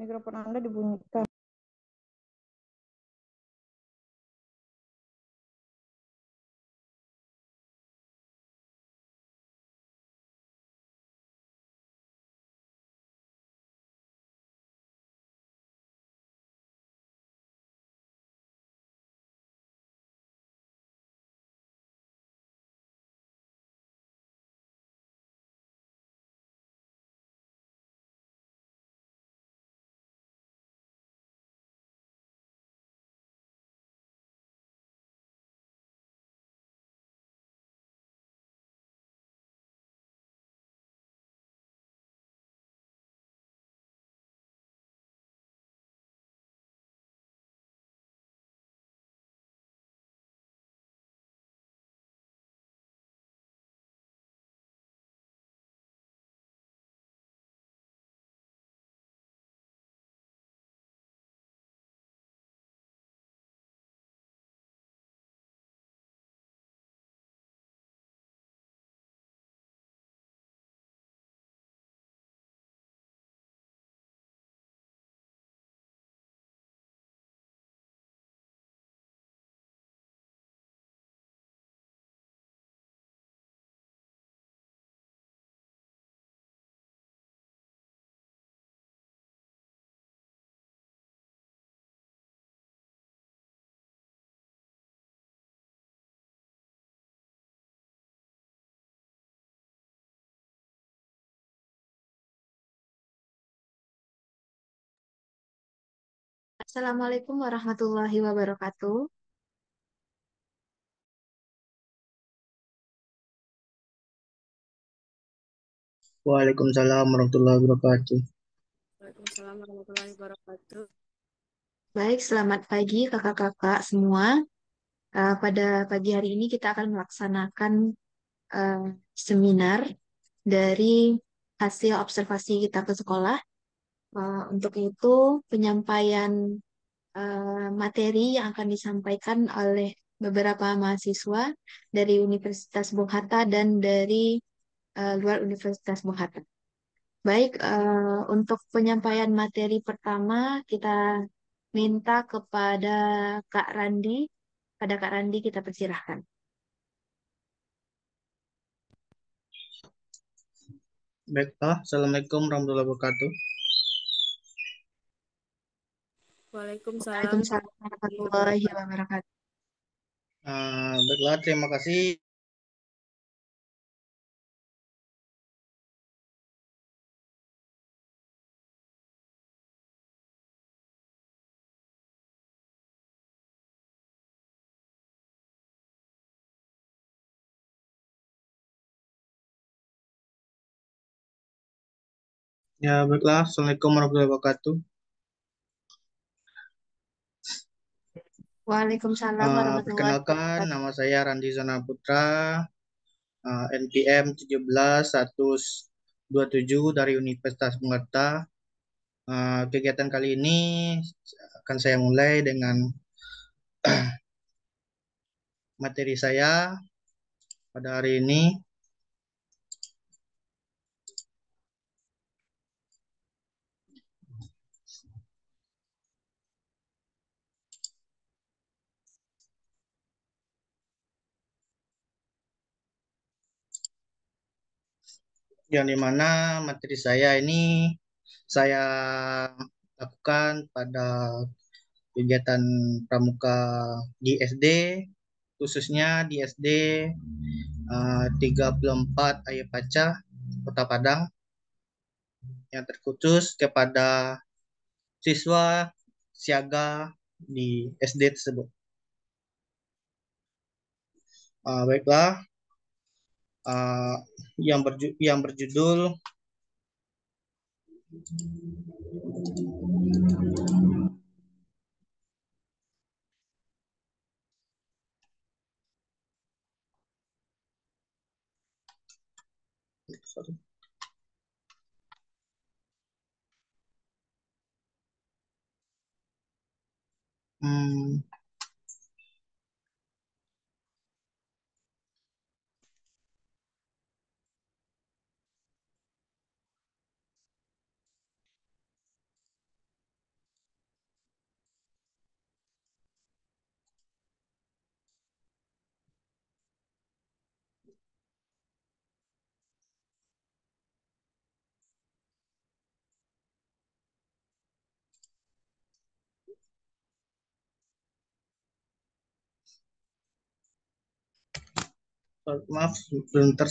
Mikrofon Anda dibunyikan. Assalamualaikum warahmatullahi wabarakatuh. Waalaikumsalam warahmatullahi wabarakatuh. Waalaikumsalam warahmatullahi wabarakatuh. Baik, selamat pagi kakak-kakak semua. Pada pagi hari ini kita akan melaksanakan eh, seminar dari hasil observasi kita ke sekolah. Untuk itu, penyampaian materi yang akan disampaikan oleh beberapa mahasiswa dari Universitas Bung Hatta dan dari luar Universitas Bung Hatta. Baik, untuk penyampaian materi pertama kita minta kepada Kak Randi. Pada Kak Randi kita persilahkan. Baiklah, Assalamualaikum warahmatullahi wabarakatuh. Waalaikumsalam Waalaikumsalam warahmatullahi warahmatullahi wabarakatuh. wabarakatuh. Baiklah, terima kasih. Ya, baiklah, Assalamualaikum warahmatullahi wabarakatuh. Waalaikumsalam warahmatullahi Perkenalkan, wabarakatuh. nama saya Randi Zona Putra, NPM 17 127 dari Universitas Bungata. Kegiatan kali ini akan saya mulai dengan materi saya pada hari ini. Yang dimana materi saya ini saya lakukan pada kegiatan pramuka di SD, khususnya di SD 34 Ayu Paca, Kota Padang, yang terkhusus kepada siswa siaga di SD tersebut. Baiklah, uh, yang berjudul sorry. Hmm, Maaf, belum ter.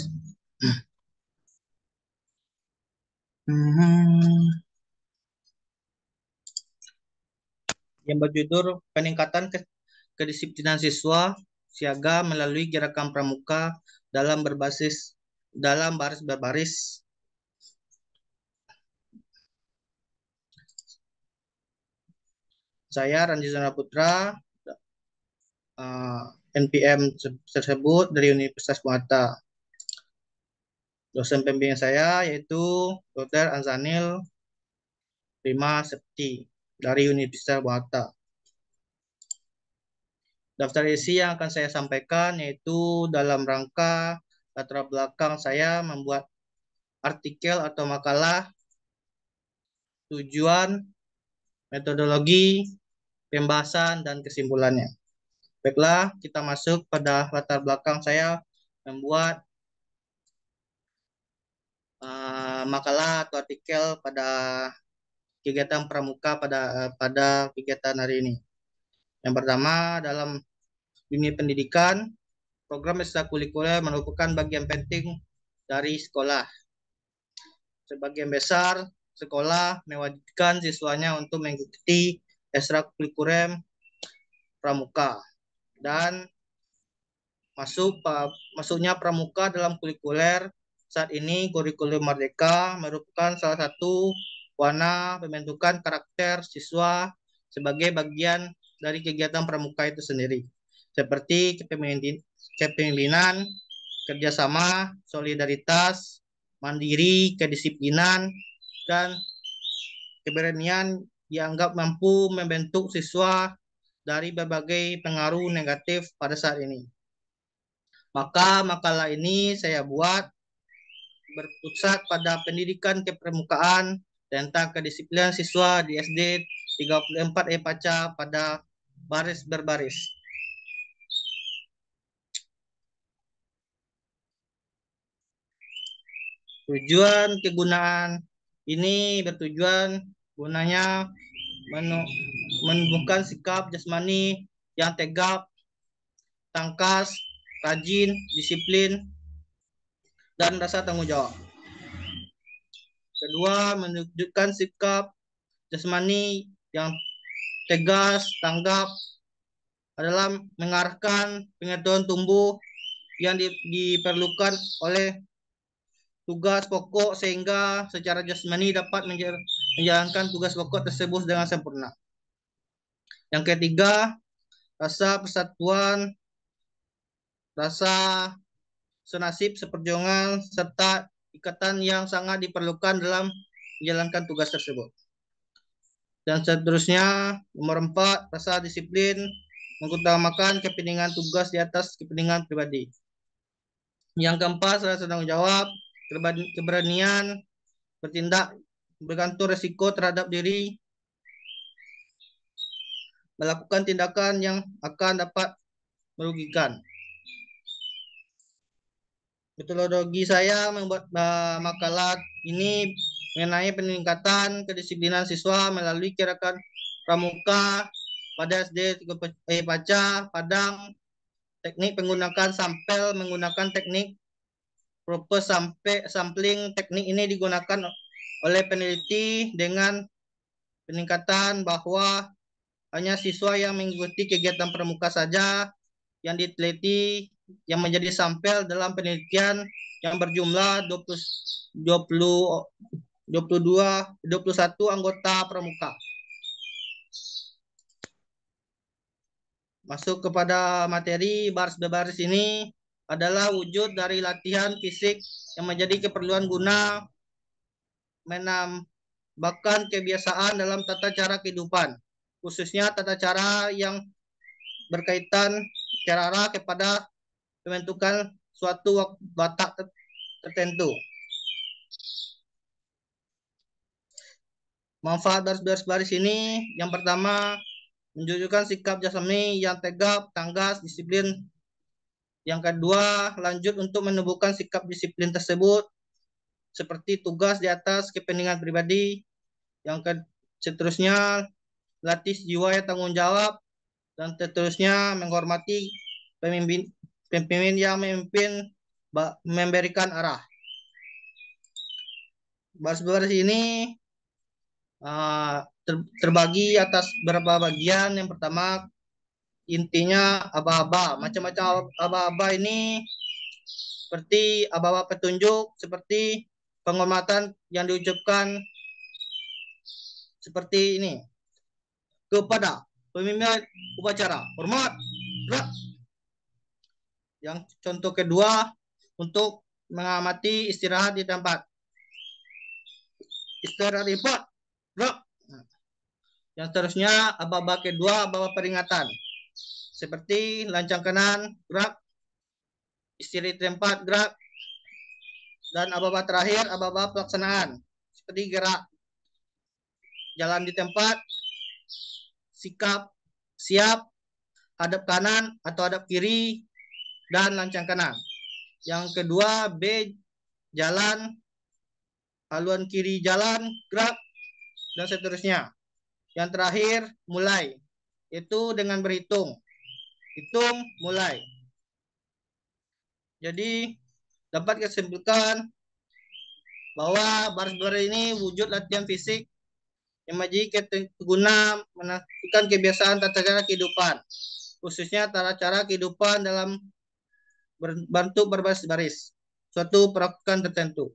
Hmm, yang berjudul peningkatan kedisiplinan siswa siaga melalui gerakan pramuka dalam baris berbaris. Saya Randy Zona Putra, NPM tersebut dari Universitas Muhatta. Dosen pembimbing saya yaitu Dr. Anzanil Prima Septi dari Universitas Muhatta. Daftar isi yang akan saya sampaikan yaitu dalam rangka latar belakang saya membuat artikel atau makalah, tujuan, metodologi, pembahasan, dan kesimpulannya. Baiklah, kita masuk pada latar belakang saya membuat makalah atau artikel pada kegiatan pramuka pada kegiatan hari ini. Yang pertama, dalam dunia pendidikan, program ekstrakurikuler merupakan bagian penting dari sekolah. Sebagian besar sekolah mewajibkan siswanya untuk mengikuti ekstrakurikuler pramuka dan masuknya pramuka dalam kurikuler saat ini kurikulum Merdeka merupakan salah satu warna pembentukan karakter siswa sebagai bagian dari kegiatan pramuka itu sendiri, seperti kepemimpinan, kerjasama, solidaritas, mandiri, kedisiplinan, dan keberanian dianggap mampu membentuk siswa dari berbagai pengaruh negatif pada saat ini. Maka makalah ini saya buat berpusat pada pendidikan kepramukaan tentang kedisiplinan siswa di SD 34 Paca pada baris berbaris. Tujuan kegunaan ini bertujuan gunanya menumbuhkan sikap jasmani yang tegap, tangkas, rajin, disiplin, dan rasa tanggung jawab. Kedua, menunjukkan sikap jasmani yang tegas, tanggap adalah mengarahkan pengetahuan tumbuh yang diperlukan oleh tugas pokok sehingga secara jasmani dapat menjalankan tugas pokok tersebut dengan sempurna. Yang ketiga, rasa persatuan, rasa senasib seperjuangan, serta ikatan yang sangat diperlukan dalam menjalankan tugas tersebut. Dan seterusnya, nomor 4, rasa disiplin, mengutamakan kepentingan tugas di atas kepentingan pribadi. Yang keempat, rasa tanggung jawab, keberanian, bertindak bergantung resiko terhadap diri, melakukan tindakan yang akan dapat merugikan. Metodologi saya membuat makalah ini mengenai peningkatan kedisiplinan siswa melalui gerakan pramuka pada SD Paca, Padang, teknik menggunakan sampel, menggunakan teknik proper sampling. Teknik ini digunakan oleh peneliti dengan peningkatan bahwa hanya siswa yang mengikuti kegiatan pramuka saja yang diteliti yang menjadi sampel dalam penelitian yang berjumlah 21 anggota pramuka. Masuk kepada materi baris berbaris ini adalah wujud dari latihan fisik yang menjadi keperluan guna menambahkan kebiasaan dalam tata cara kehidupan, khususnya tata cara yang berkaitan cara kepada pembentukan suatu watak tertentu. Manfaat baris-baris ini yang pertama menunjukkan sikap jasmani yang tegap, tanggas, disiplin. Yang kedua, lanjut untuk menumbuhkan sikap disiplin tersebut seperti tugas di atas kepentingan pribadi. Yang seterusnya, latih jiwa yang tanggung jawab, dan seterusnya menghormati pemimpin yang memimpin memberikan arah. Baris-baris ini terbagi atas beberapa bagian. Yang pertama intinya aba-aba. Macam-macam aba-aba ini seperti aba-aba petunjuk, seperti penghormatan yang diucapkan seperti ini kepada pemimpin upacara. Hormat. Gerak. Yang contoh kedua untuk mengamati istirahat di tempat. Istirahat di tempat. Gerak. Yang seterusnya aba-aba kedua, aba-aba peringatan. Seperti lancang kanan, gerak. Istirahat di tempat, gerak. Dan aba-aba terakhir, aba-aba pelaksanaan. Seperti gerak. Jalan di tempat, sikap, siap, hadap kanan atau hadap kiri, dan lancang kanan. Yang kedua, B, jalan, haluan kiri jalan, gerak, dan seterusnya. Yang terakhir, mulai. Itu dengan berhitung. Hitung, mulai. Jadi, dapat disimpulkan bahwa baris-baris ini wujud latihan fisik yang guna menafikan kebiasaan tata cara kehidupan, khususnya tata cara kehidupan dalam bentuk berbaris-baris, suatu perlakuan tertentu.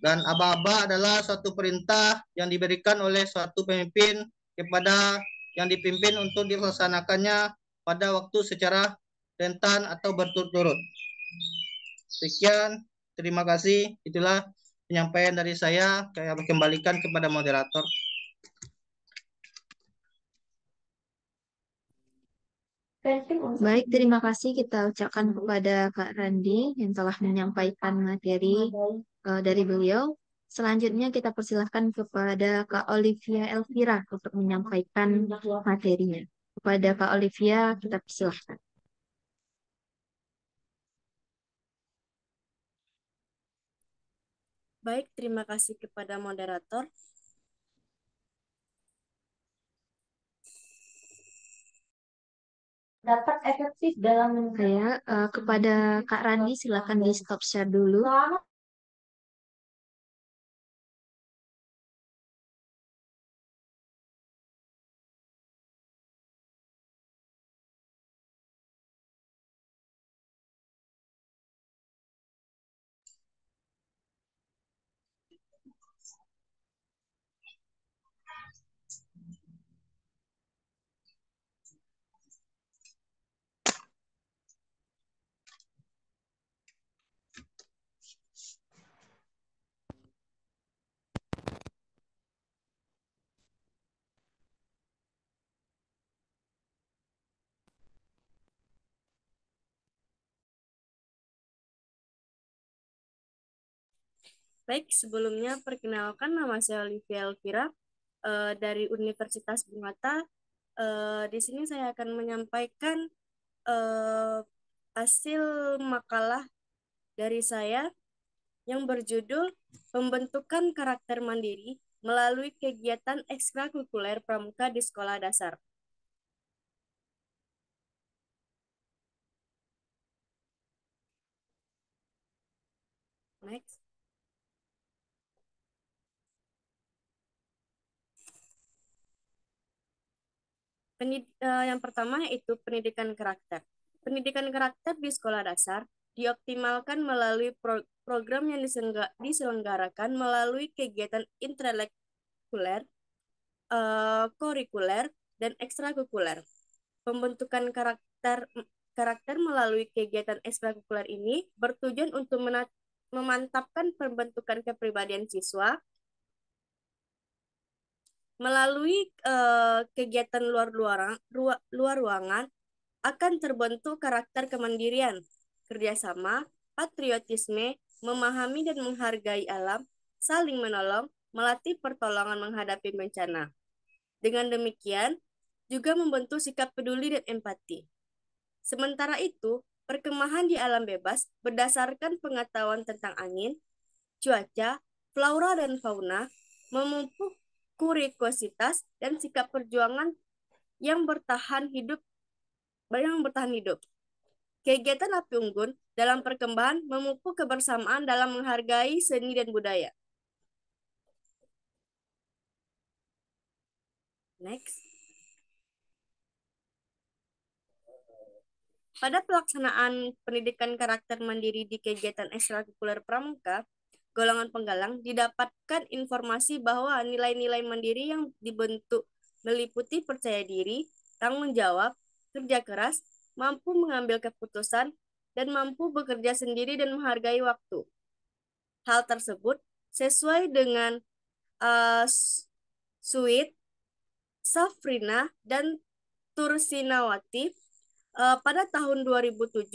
Dan aba-aba adalah suatu perintah yang diberikan oleh suatu pemimpin kepada yang dipimpin untuk dilaksanakannya pada waktu secara rentan atau berturut-turut. Sekian, terima kasih. Itulah penyampaian dari saya. Saya kembalikan kepada moderator. Baik, terima kasih kita ucapkan kepada Kak Randi yang telah menyampaikan materi dari beliau. Selanjutnya kita persilahkan kepada Kak Olivia Elvira untuk menyampaikan materinya. Kepada Kak Olivia kita persilahkan. Baik, terima kasih kepada moderator. Dapat efektif dalam saya kepada Kak Randi silakan di stop share dulu. Baik, sebelumnya perkenalkan nama saya Olivia Elvira dari Universitas Bungata. Di sini saya akan menyampaikan hasil makalah dari saya yang berjudul Pembentukan Karakter Mandiri melalui Kegiatan Ekstrakurikuler Pramuka di Sekolah Dasar. Next. Yang pertama yaitu pendidikan karakter. Pendidikan karakter di sekolah dasar dioptimalkan melalui program yang diselenggarakan melalui kegiatan intelektuler, kurikuler, dan ekstrakurikuler. Pembentukan karakter melalui kegiatan ekstrakurikuler ini bertujuan untuk memantapkan pembentukan kepribadian siswa melalui kegiatan luar ruangan akan terbentuk karakter kemandirian, kerjasama, patriotisme, memahami dan menghargai alam, saling menolong, melatih pertolongan menghadapi bencana. Dengan demikian, juga membentuk sikap peduli dan empati. Sementara itu, perkemahan di alam bebas berdasarkan pengetahuan tentang angin, cuaca, flora dan fauna, memupuk kuriositas dan sikap perjuangan yang bertahan hidup. Kegiatan api unggun dalam perkembangan memupuk kebersamaan dalam menghargai seni dan budaya. Next. Pada pelaksanaan pendidikan karakter mandiri di kegiatan ekstrakurikuler pramuka, golongan penggalang didapatkan informasi bahwa nilai-nilai mandiri yang dibentuk meliputi percaya diri, tanggung jawab, kerja keras, mampu mengambil keputusan, dan mampu bekerja sendiri dan menghargai waktu. Hal tersebut sesuai dengan Sweet, Safrina, dan Tursinawati pada tahun 2007,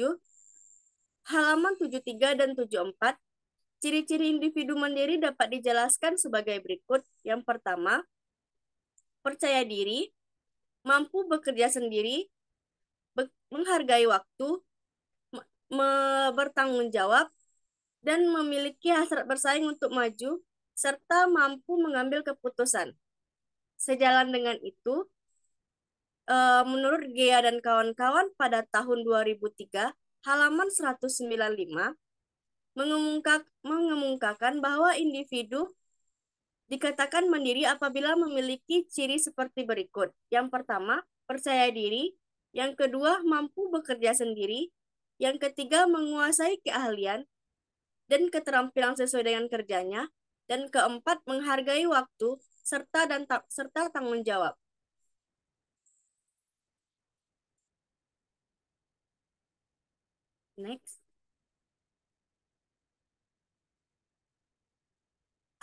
halaman 73 dan 74, ciri-ciri individu mandiri dapat dijelaskan sebagai berikut. Yang pertama, percaya diri, mampu bekerja sendiri, menghargai waktu, bertanggung jawab, dan memiliki hasrat bersaing untuk maju, serta mampu mengambil keputusan. Sejalan dengan itu, menurut Gea dan kawan-kawan pada tahun 2003, halaman 195, mengemukakan bahwa individu dikatakan mandiri apabila memiliki ciri seperti berikut. Yang pertama, percaya diri. Yang kedua, mampu bekerja sendiri. Yang ketiga, menguasai keahlian dan keterampilan sesuai dengan kerjanya. Dan keempat, menghargai waktu serta tanggung jawab. Next.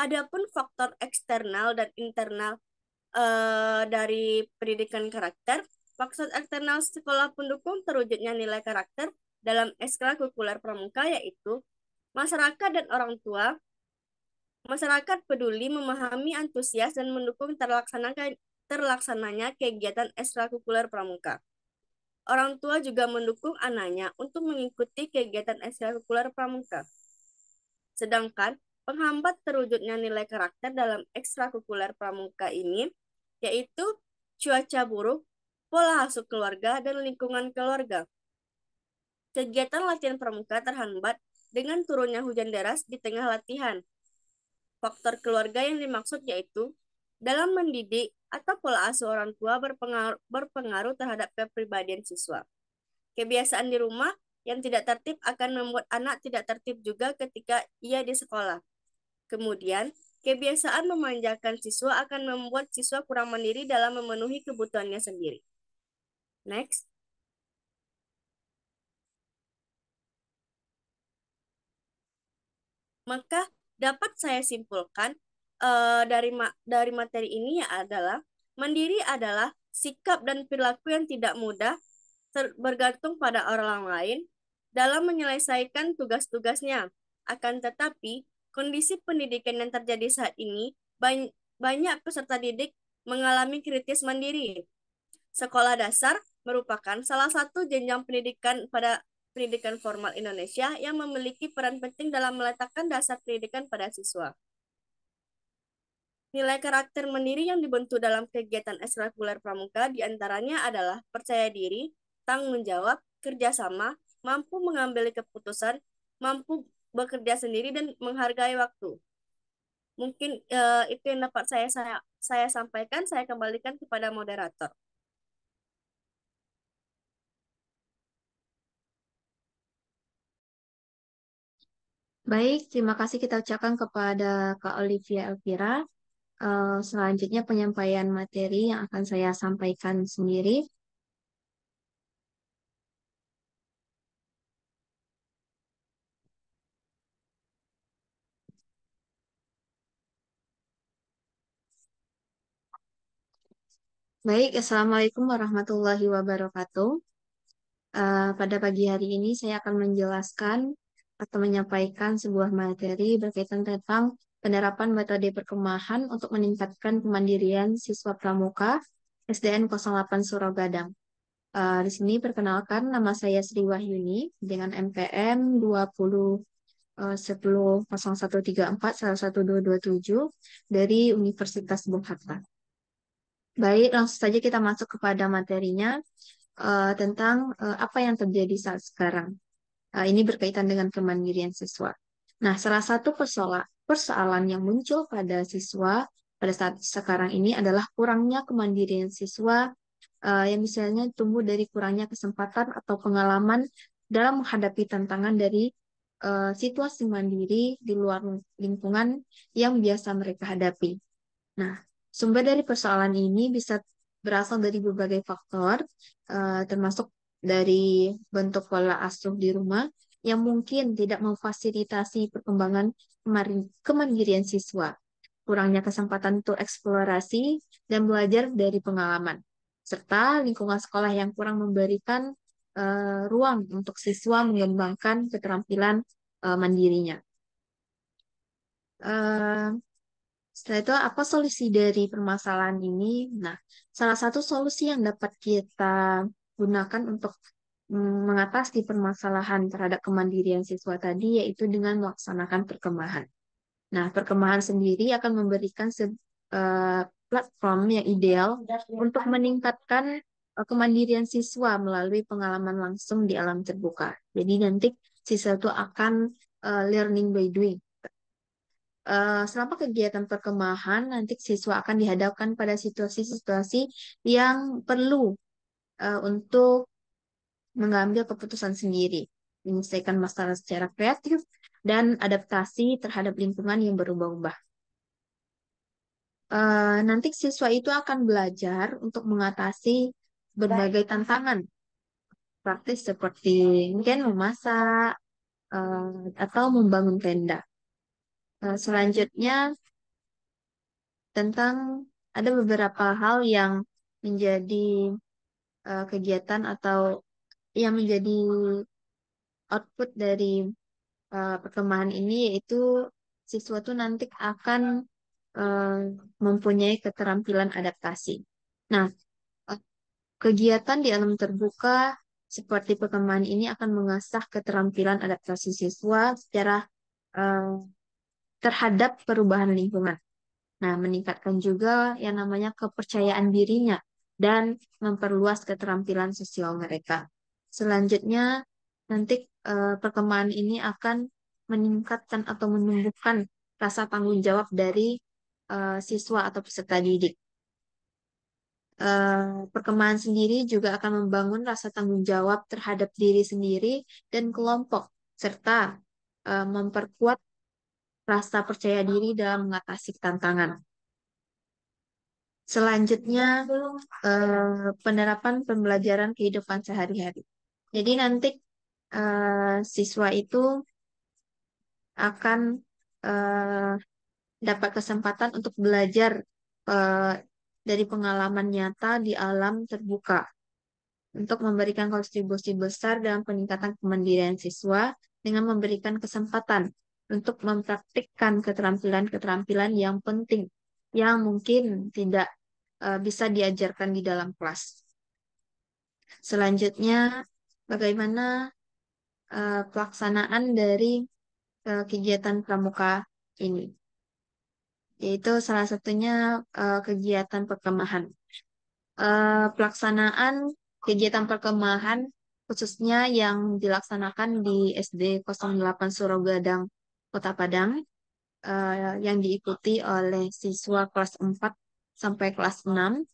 Adapun faktor eksternal dan internal dari pendidikan karakter, faktor eksternal sekolah pendukung terwujudnya nilai karakter dalam ekstrakurikuler pramuka yaitu masyarakat dan orang tua. Masyarakat peduli, memahami, antusias, dan mendukung terlaksananya kegiatan ekstrakurikuler pramuka. Orang tua juga mendukung anaknya untuk mengikuti kegiatan ekstrakurikuler pramuka. Sedangkan penghambat terwujudnya nilai karakter dalam ekstrakurikuler pramuka ini yaitu cuaca buruk, pola asuh keluarga, dan lingkungan keluarga. Kegiatan latihan pramuka terhambat dengan turunnya hujan deras di tengah latihan. Faktor keluarga yang dimaksud yaitu dalam mendidik atau pola asuh orang tua berpengaruh terhadap kepribadian siswa. Kebiasaan di rumah yang tidak tertib akan membuat anak tidak tertib juga ketika ia di sekolah. Kemudian, kebiasaan memanjakan siswa akan membuat siswa kurang mandiri dalam memenuhi kebutuhannya sendiri. Next. Maka dapat saya simpulkan dari materi ini adalah mandiri adalah sikap dan perilaku yang tidak mudah bergantung pada orang lain dalam menyelesaikan tugas-tugasnya. Akan tetapi, kondisi pendidikan yang terjadi saat ini banyak peserta didik mengalami kritis mandiri. Sekolah dasar merupakan salah satu jenjang pendidikan pada pendidikan formal Indonesia yang memiliki peran penting dalam meletakkan dasar pendidikan pada siswa. Nilai karakter mandiri yang dibentuk dalam kegiatan ekstrakurikuler pramuka diantaranya adalah percaya diri, tanggung jawab, kerjasama, mampu mengambil keputusan, mampu bekerja sendiri, dan menghargai waktu. Mungkin itu yang dapat saya sampaikan. Saya kembalikan kepada moderator. Baik, terima kasih kita ucapkan kepada Kak Olivia Elvira. Selanjutnya penyampaian materi yang akan saya sampaikan sendiri. Baik, Assalamualaikum warahmatullahi wabarakatuh. Pada pagi hari ini saya akan menjelaskan atau menyampaikan sebuah materi berkaitan tentang penerapan metode perkemahan untuk meningkatkan kemandirian siswa pramuka SDN 08 Surogadang. Di sini perkenalkan, nama saya Sri Wahyuni dengan NPM 20100134 dari Universitas Bung Hatta. Baik, langsung saja kita masuk kepada materinya. tentang apa yang terjadi saat sekarang. Ini berkaitan dengan kemandirian siswa. Nah, salah satu persoalan yang muncul pada siswa pada saat sekarang ini adalah kurangnya kemandirian siswa yang misalnya tumbuh dari kurangnya kesempatan atau pengalaman dalam menghadapi tantangan dari situasi mandiri di luar lingkungan yang biasa mereka hadapi. Nah, sumber dari persoalan ini bisa berasal dari berbagai faktor, termasuk dari bentuk pola asuh di rumah yang mungkin tidak memfasilitasi perkembangan kemandirian siswa, kurangnya kesempatan untuk eksplorasi dan belajar dari pengalaman, serta lingkungan sekolah yang kurang memberikan ruang untuk siswa mengembangkan keterampilan mandirinya. Eh, Setelah itu, apa solusi dari permasalahan ini? Nah, salah satu solusi yang dapat kita gunakan untuk mengatasi permasalahan terhadap kemandirian siswa tadi yaitu dengan melaksanakan perkemahan. Nah, perkemahan sendiri akan memberikan platform yang ideal untuk meningkatkan kemandirian siswa melalui pengalaman langsung di alam terbuka. Jadi nanti siswa itu akan learning by doing. Selama kegiatan perkemahan, nanti siswa akan dihadapkan pada situasi-situasi yang perlu untuk mengambil keputusan sendiri, menyelesaikan masalah secara kreatif, dan adaptasi terhadap lingkungan yang berubah-ubah. Nanti siswa itu akan belajar untuk mengatasi berbagai tantangan praktis seperti mungkin memasak atau membangun tenda. Selanjutnya, tentang ada beberapa hal yang menjadi kegiatan atau yang menjadi output dari perkemahan ini, yaitu siswa tuh nanti akan mempunyai keterampilan adaptasi. Nah, kegiatan di alam terbuka seperti perkemahan ini akan mengasah keterampilan adaptasi siswa secara terhadap perubahan lingkungan. Nah, meningkatkan juga yang namanya kepercayaan dirinya dan memperluas keterampilan sosial mereka. Selanjutnya, nanti perkemahan ini akan meningkatkan atau menumbuhkan rasa tanggung jawab dari siswa atau peserta didik. Perkemahan sendiri juga akan membangun rasa tanggung jawab terhadap diri sendiri dan kelompok, serta memperkuat rasa percaya diri dalam mengatasi tantangan. Selanjutnya, penerapan pembelajaran kehidupan sehari-hari. Jadi nanti siswa itu akan dapat kesempatan untuk belajar dari pengalaman nyata di alam terbuka untuk memberikan kontribusi besar dalam peningkatan kemandirian siswa dengan memberikan kesempatan untuk mempraktikkan keterampilan-keterampilan yang penting yang mungkin tidak bisa diajarkan di dalam kelas. Selanjutnya, bagaimana pelaksanaan dari kegiatan pramuka ini? Yaitu salah satunya kegiatan perkemahan. Pelaksanaan kegiatan perkemahan khususnya yang dilaksanakan di SD 08 Surogadang, Kota Padang, yang diikuti oleh siswa kelas 4 sampai kelas 6,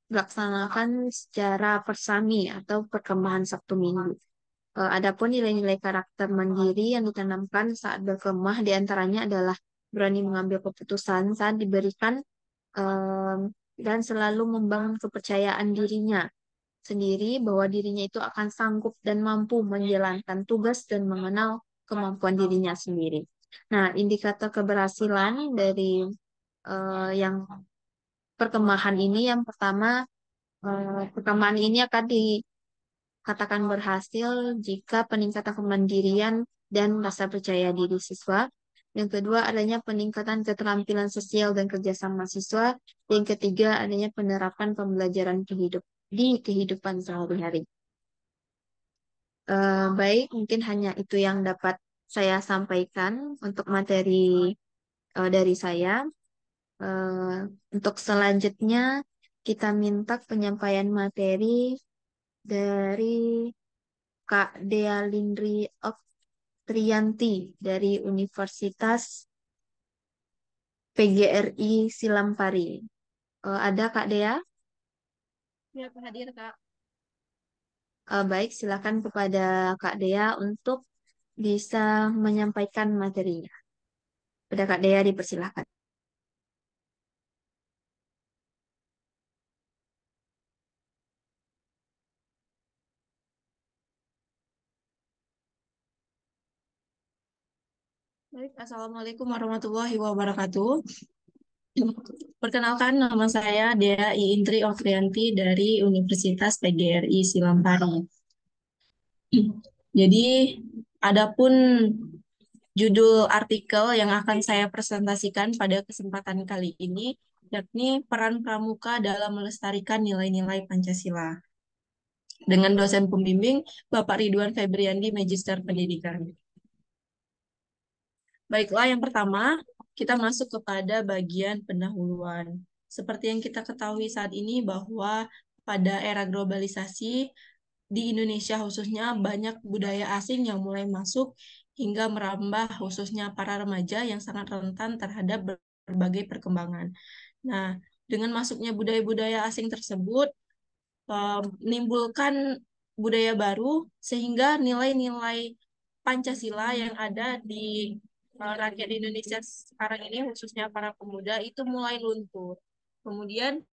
dilaksanakan secara persami atau perkemahan Sabtu Minggu. Adapun nilai-nilai karakter mandiri yang ditanamkan saat berkemah diantaranya adalah berani mengambil keputusan saat diberikan dan selalu membangun kepercayaan dirinya sendiri bahwa dirinya itu akan sanggup dan mampu menjalankan tugas dan mengenal kemampuan dirinya sendiri. Nah, indikator keberhasilan dari yang perkemahan ini yang pertama, perkemahan ini akan dikatakan berhasil jika peningkatan kemandirian dan rasa percaya diri siswa. Yang kedua, adanya peningkatan keterampilan sosial dan kerjasama siswa. Yang ketiga, adanya penerapan pembelajaran di kehidupan sehari-hari. Baik, mungkin hanya itu yang dapat saya sampaikan untuk materi dari saya. Untuk selanjutnya, kita minta penyampaian materi dari Kak Dea Lindri Oktriyanti dari Universitas PGRI Silampari. Ada Kak Dea? Ya, hadir, Kak. Baik, silakan kepada Kak Dea untuk bisa menyampaikan materinya. Pada Kak Dea dipersilakan. Baik, Assalamualaikum warahmatullahi wabarakatuh. Perkenalkan, nama saya Dea Iintri Okrianti dari Universitas PGRI Silampari. Jadi, adapun judul artikel yang akan saya presentasikan pada kesempatan kali ini, yakni peran pramuka dalam melestarikan nilai-nilai Pancasila. Dengan dosen pembimbing, Bapak Ridwan Febriandi, Magister Pendidikan. Baiklah, yang pertama, kita masuk kepada bagian pendahuluan. Seperti yang kita ketahui saat ini bahwa pada era globalisasi di Indonesia khususnya banyak budaya asing yang mulai masuk hingga merambah khususnya para remaja yang sangat rentan terhadap berbagai perkembangan. Nah, dengan masuknya budaya-budaya asing tersebut menimbulkan budaya baru sehingga nilai-nilai Pancasila yang ada di rakyat Indonesia sekarang ini, khususnya para pemuda, itu mulai luntur. Kemudian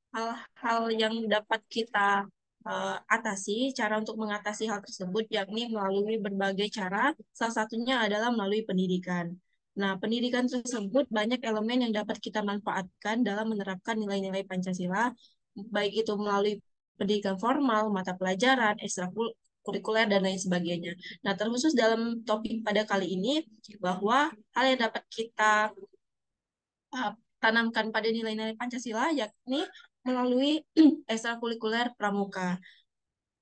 hal-hal yang dapat kita atasi, cara untuk mengatasi hal tersebut, yakni melalui berbagai cara, salah satunya adalah melalui pendidikan. Nah, pendidikan tersebut banyak elemen yang dapat kita manfaatkan dalam menerapkan nilai-nilai Pancasila, baik itu melalui pendidikan formal, mata pelajaran, ekstrakurikuler, dan lain sebagainya. Nah, terkhusus dalam topik pada kali ini, bahwa hal yang dapat kita tanamkan pada nilai-nilai Pancasila, yakni melalui ekstrakurikuler pramuka.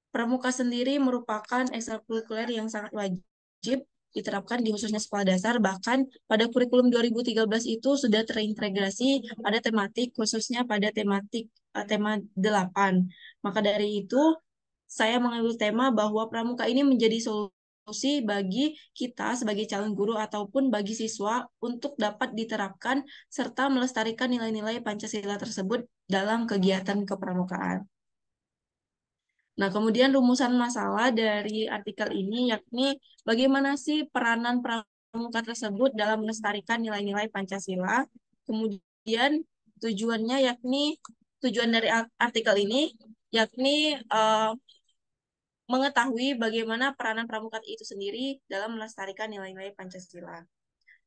Pramuka sendiri merupakan ekstrakurikuler yang sangat wajib diterapkan di khususnya sekolah dasar, bahkan pada kurikulum 2013 itu sudah terintegrasi pada tematik, khususnya pada tema 8. Maka dari itu, saya mengambil tema bahwa pramuka ini menjadi solusi bagi kita sebagai calon guru ataupun bagi siswa untuk dapat diterapkan serta melestarikan nilai-nilai Pancasila tersebut dalam kegiatan kepramukaan. Nah, kemudian rumusan masalah dari artikel ini yakni bagaimana sih peranan pramuka tersebut dalam melestarikan nilai-nilai Pancasila. Kemudian tujuannya yakni tujuan dari artikel ini yakni mengetahui bagaimana peranan pramuka itu sendiri dalam melestarikan nilai-nilai Pancasila.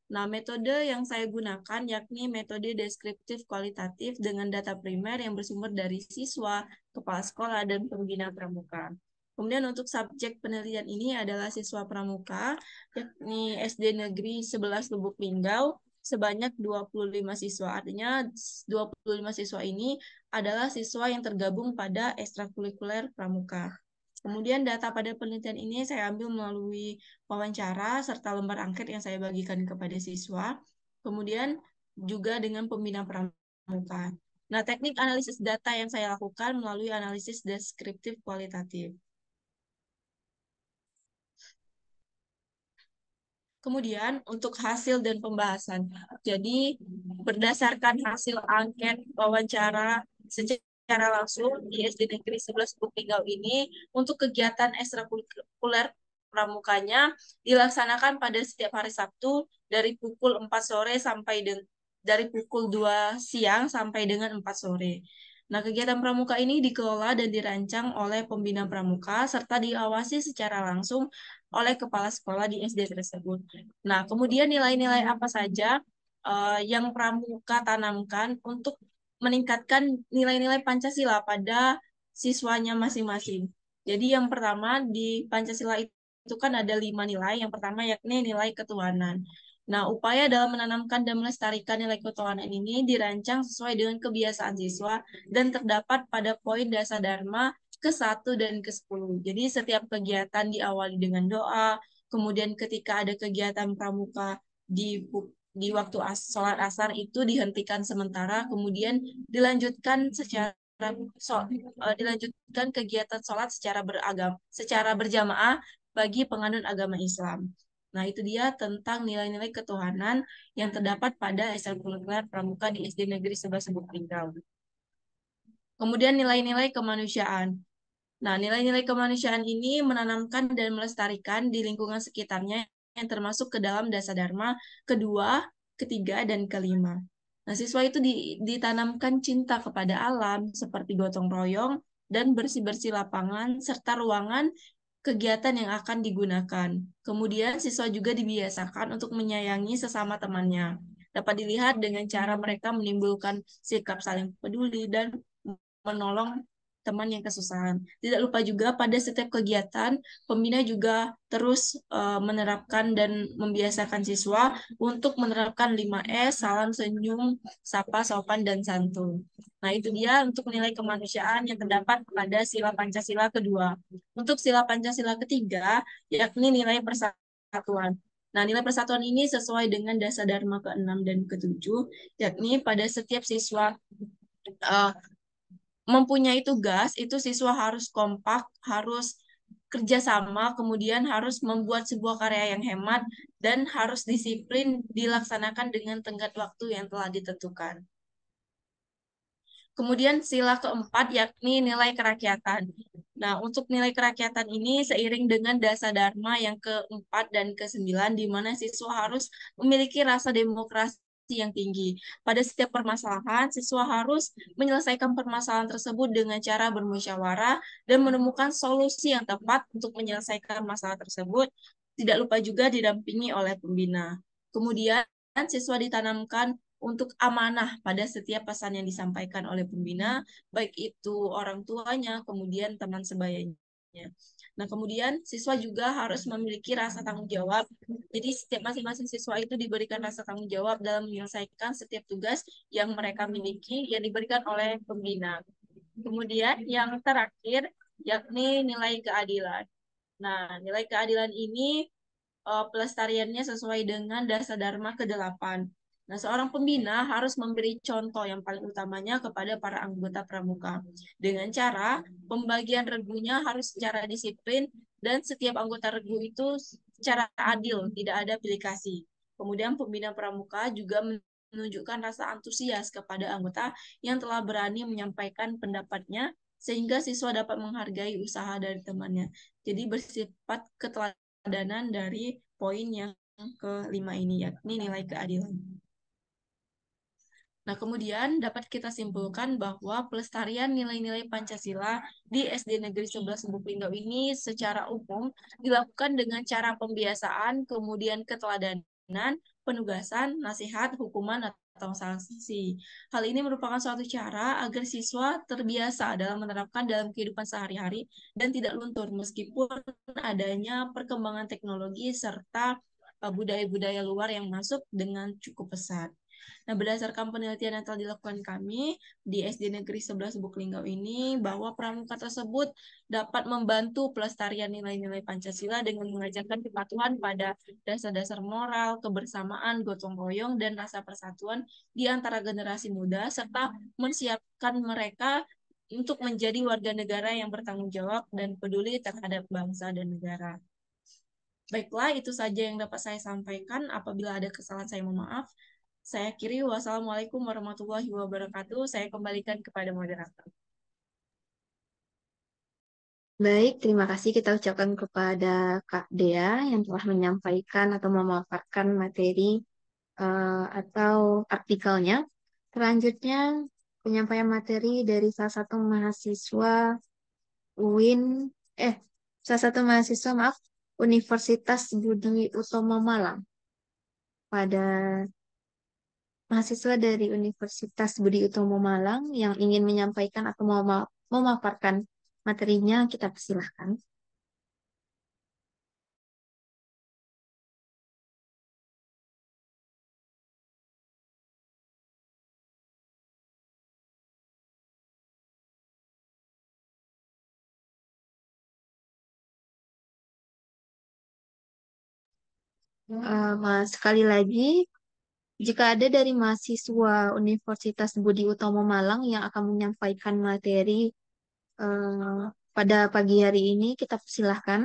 Nah, metode yang saya gunakan yakni metode deskriptif kualitatif dengan data primer yang bersumber dari siswa, kepala sekolah, dan pembina pramuka. Kemudian untuk subjek penelitian ini adalah siswa pramuka, yakni SD Negeri 11 Lubuk Linggau, sebanyak 25 siswa. Artinya 25 siswa ini adalah siswa yang tergabung pada ekstrakurikuler pramuka. Kemudian data pada penelitian ini saya ambil melalui wawancara serta lembar angket yang saya bagikan kepada siswa. Kemudian juga dengan pembina pramuka. Nah, teknik analisis data yang saya lakukan melalui analisis deskriptif kualitatif. Kemudian untuk hasil dan pembahasan. Jadi berdasarkan hasil angket wawancara secara langsung di SD Negeri 11 Lubuk Linggau ini, untuk kegiatan ekstrakurikuler pramukanya dilaksanakan pada setiap hari Sabtu dari pukul 4 sore sampai dari pukul 2 siang sampai dengan 4 sore. Nah, kegiatan pramuka ini dikelola dan dirancang oleh pembina pramuka serta diawasi secara langsung oleh kepala sekolah di SD tersebut. Nah, kemudian nilai-nilai apa saja yang pramuka tanamkan untuk meningkatkan nilai-nilai Pancasila pada siswanya masing-masing. Jadi yang pertama di Pancasila itu kan ada 5 nilai. Yang pertama yakni nilai ketuhanan. Nah, upaya dalam menanamkan dan melestarikan nilai ketuhanan ini dirancang sesuai dengan kebiasaan siswa dan terdapat pada poin dasar Dharma ke-1 dan ke-10. Jadi setiap kegiatan diawali dengan doa, kemudian ketika ada kegiatan pramuka di waktu sholat asar itu dihentikan sementara, kemudian dilanjutkan secara dilanjutkan kegiatan sholat secara berjamaah bagi penganut agama Islam. Nah, itu dia tentang nilai-nilai ketuhanan yang terdapat pada ekstrakurikuler pramuka di SD Negeri 11 Lubuk Linggau. Kemudian nilai-nilai kemanusiaan. Nah, nilai-nilai kemanusiaan ini menanamkan dan melestarikan di lingkungan sekitarnya yang termasuk ke dalam dasar dharma kedua, ketiga, dan kelima. Nah, siswa itu ditanamkan cinta kepada alam seperti gotong royong dan bersih-bersih lapangan serta ruangan kegiatan yang akan digunakan. Kemudian siswa juga dibiasakan untuk menyayangi sesama temannya. Dapat dilihat dengan cara mereka menimbulkan sikap saling peduli dan menolong teman yang kesusahan. Tidak lupa juga pada setiap kegiatan, pembina juga terus menerapkan dan membiasakan siswa untuk menerapkan 5S, salam, senyum, sapa, sopan, dan santun. Nah, itu dia untuk nilai kemanusiaan yang terdapat pada sila Pancasila kedua. Untuk sila Pancasila ketiga, yakni nilai persatuan. Nah, nilai persatuan ini sesuai dengan dasar Dharma ke-6 dan ke-7, yakni pada setiap siswa uh, mempunyai tugas, itu siswa harus kompak, harus kerjasama, kemudian harus membuat sebuah karya yang hemat, dan harus disiplin dilaksanakan dengan tenggat waktu yang telah ditentukan. Kemudian sila keempat yakni nilai kerakyatan. Nah, untuk nilai kerakyatan ini seiring dengan dasar dharma yang keempat dan kesembilan, di mana siswa harus memiliki rasa demokrasi yang tinggi. Pada setiap permasalahan, siswa harus menyelesaikan permasalahan tersebut dengan cara bermusyawarah dan menemukan solusi yang tepat untuk menyelesaikan masalah tersebut. Tidak lupa juga didampingi oleh pembina. Kemudian, siswa ditanamkan untuk amanah pada setiap pesan yang disampaikan oleh pembina, baik itu orang tuanya, kemudian teman sebayanya. Nah, kemudian siswa juga harus memiliki rasa tanggung jawab. Jadi setiap masing-masing siswa itu diberikan rasa tanggung jawab dalam menyelesaikan setiap tugas yang mereka miliki yang diberikan oleh pembina. Kemudian yang terakhir yakni nilai keadilan. Nah, nilai keadilan ini pelestariannya sesuai dengan dasar Dharma ke-8. Nah, seorang pembina harus memberi contoh yang paling utamanya kepada para anggota pramuka. Dengan cara pembagian regunya harus secara disiplin dan setiap anggota regu itu secara adil, tidak ada pilih kasih. Kemudian pembina pramuka juga menunjukkan rasa antusias kepada anggota yang telah berani menyampaikan pendapatnya sehingga siswa dapat menghargai usaha dari temannya. Jadi bersifat keteladanan dari poin yang kelima ini, yakni nilai keadilan. Nah, kemudian dapat kita simpulkan bahwa pelestarian nilai-nilai Pancasila di SD Negeri 11 Lubuk Linggau ini secara umum dilakukan dengan cara pembiasaan, kemudian keteladanan, penugasan, nasihat, hukuman, atau sanksi. Hal ini merupakan suatu cara agar siswa terbiasa dalam menerapkan dalam kehidupan sehari-hari dan tidak luntur meskipun adanya perkembangan teknologi serta budaya-budaya luar yang masuk dengan cukup pesat. Nah, berdasarkan penelitian yang telah dilakukan kami di SD Negeri 11 Lubuk Linggau ini, bahwa pramuka tersebut dapat membantu pelestarian nilai-nilai Pancasila dengan mengajarkan kepatuhan pada dasar-dasar moral, kebersamaan, gotong royong, dan rasa persatuan di antara generasi muda, serta menyiapkan mereka untuk menjadi warga negara yang bertanggung jawab dan peduli terhadap bangsa dan negara. Baiklah, itu saja yang dapat saya sampaikan. Apabila ada kesalahan, saya mohon maaf. Saya akhiri. Wassalamualaikum warahmatullahi wabarakatuh. Saya kembalikan kepada moderator. Baik, terima kasih kita ucapkan kepada Kak Dea yang telah menyampaikan atau memaparkan materi atau artikelnya. Selanjutnya, penyampaian materi dari salah satu mahasiswa UIN, salah satu mahasiswa, maaf, Universitas Budi Utomo Malang. Pada mahasiswa dari Universitas Budi Utomo Malang yang ingin menyampaikan atau memaparkan materinya, kita persilahkan. Sekali lagi, Jika ada dari mahasiswa Universitas Budi Utomo Malang yang akan menyampaikan materi eh, pada pagi hari ini, kita persilahkan.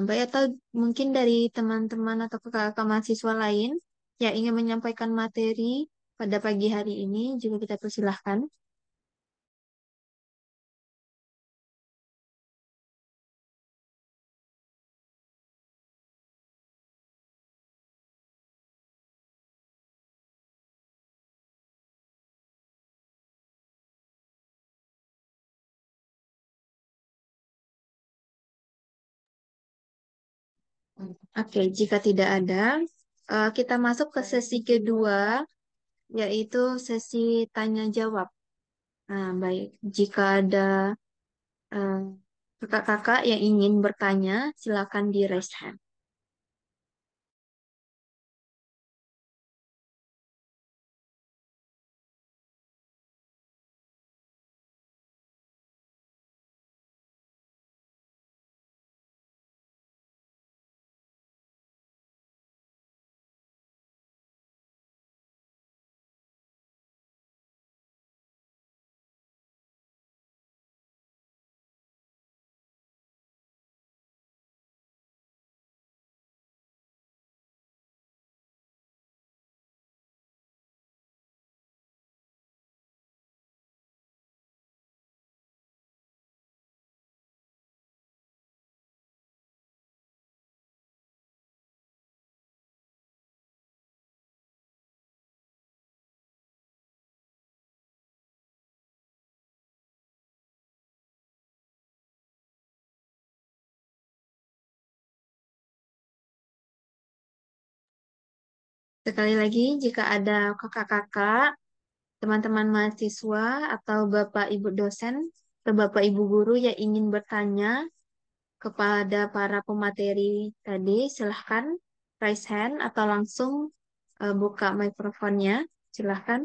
Mbak, atau mungkin dari teman-teman atau kakak-kakak mahasiswa lain yang ingin menyampaikan materi pada pagi hari ini juga kita persilahkan. Oke, jika tidak ada, kita masuk ke sesi kedua, yaitu sesi tanya jawab. Nah, baik, jika ada eh, kakak-kakak yang ingin bertanya, silakan di raise hand. Sekali lagi, jika ada kakak-kakak, teman-teman mahasiswa, atau bapak ibu dosen, atau bapak ibu guru yang ingin bertanya kepada para pemateri tadi, silahkan raise hand atau langsung buka mikrofonnya. Silahkan.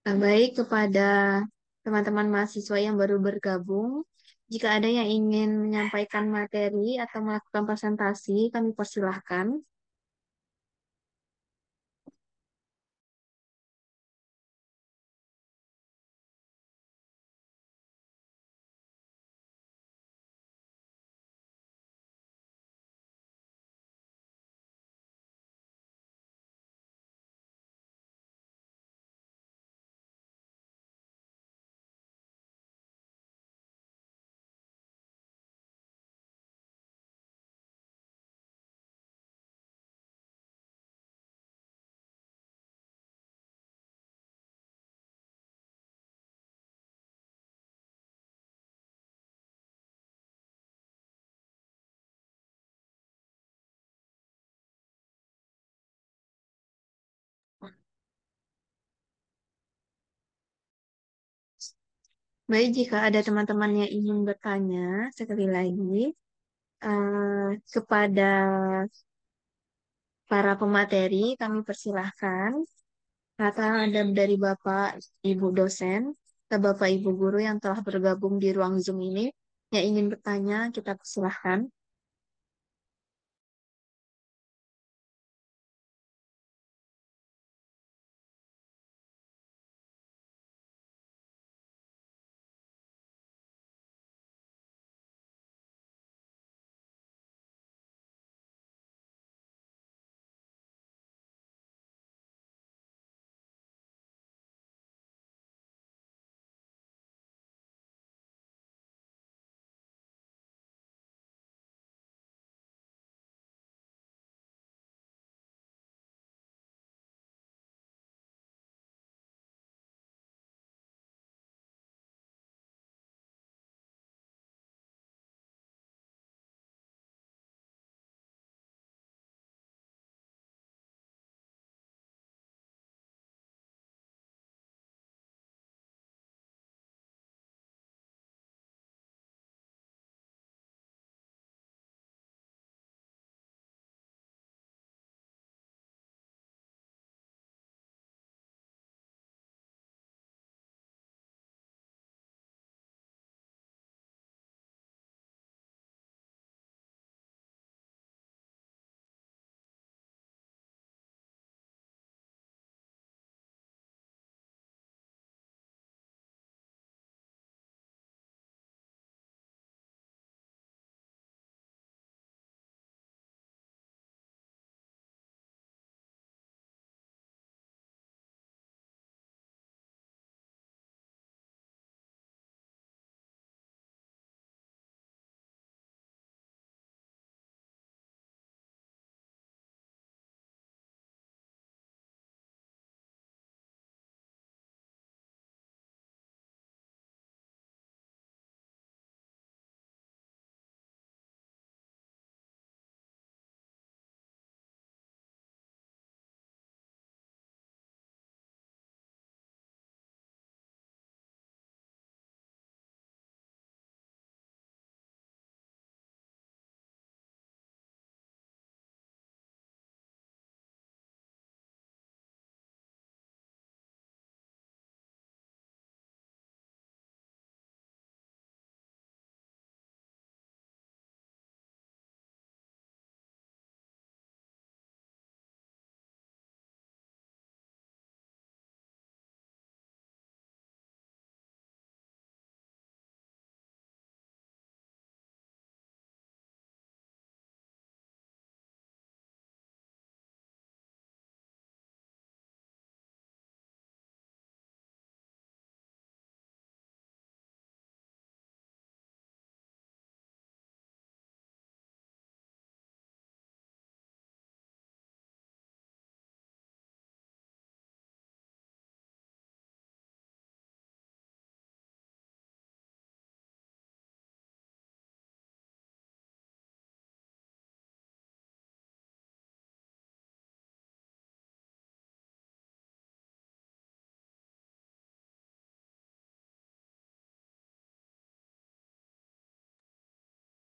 Baik kepada teman-teman mahasiswa yang baru bergabung, jika ada yang ingin menyampaikan materi atau melakukan presentasi, kami persilahkan. Baik, jika ada teman-teman yang ingin bertanya, sekali lagi, kepada para pemateri, kami persilahkan. Kata ada dari Bapak, Ibu dosen, atau Bapak, Ibu guru yang telah bergabung di ruang Zoom ini, yang ingin bertanya, kita persilahkan.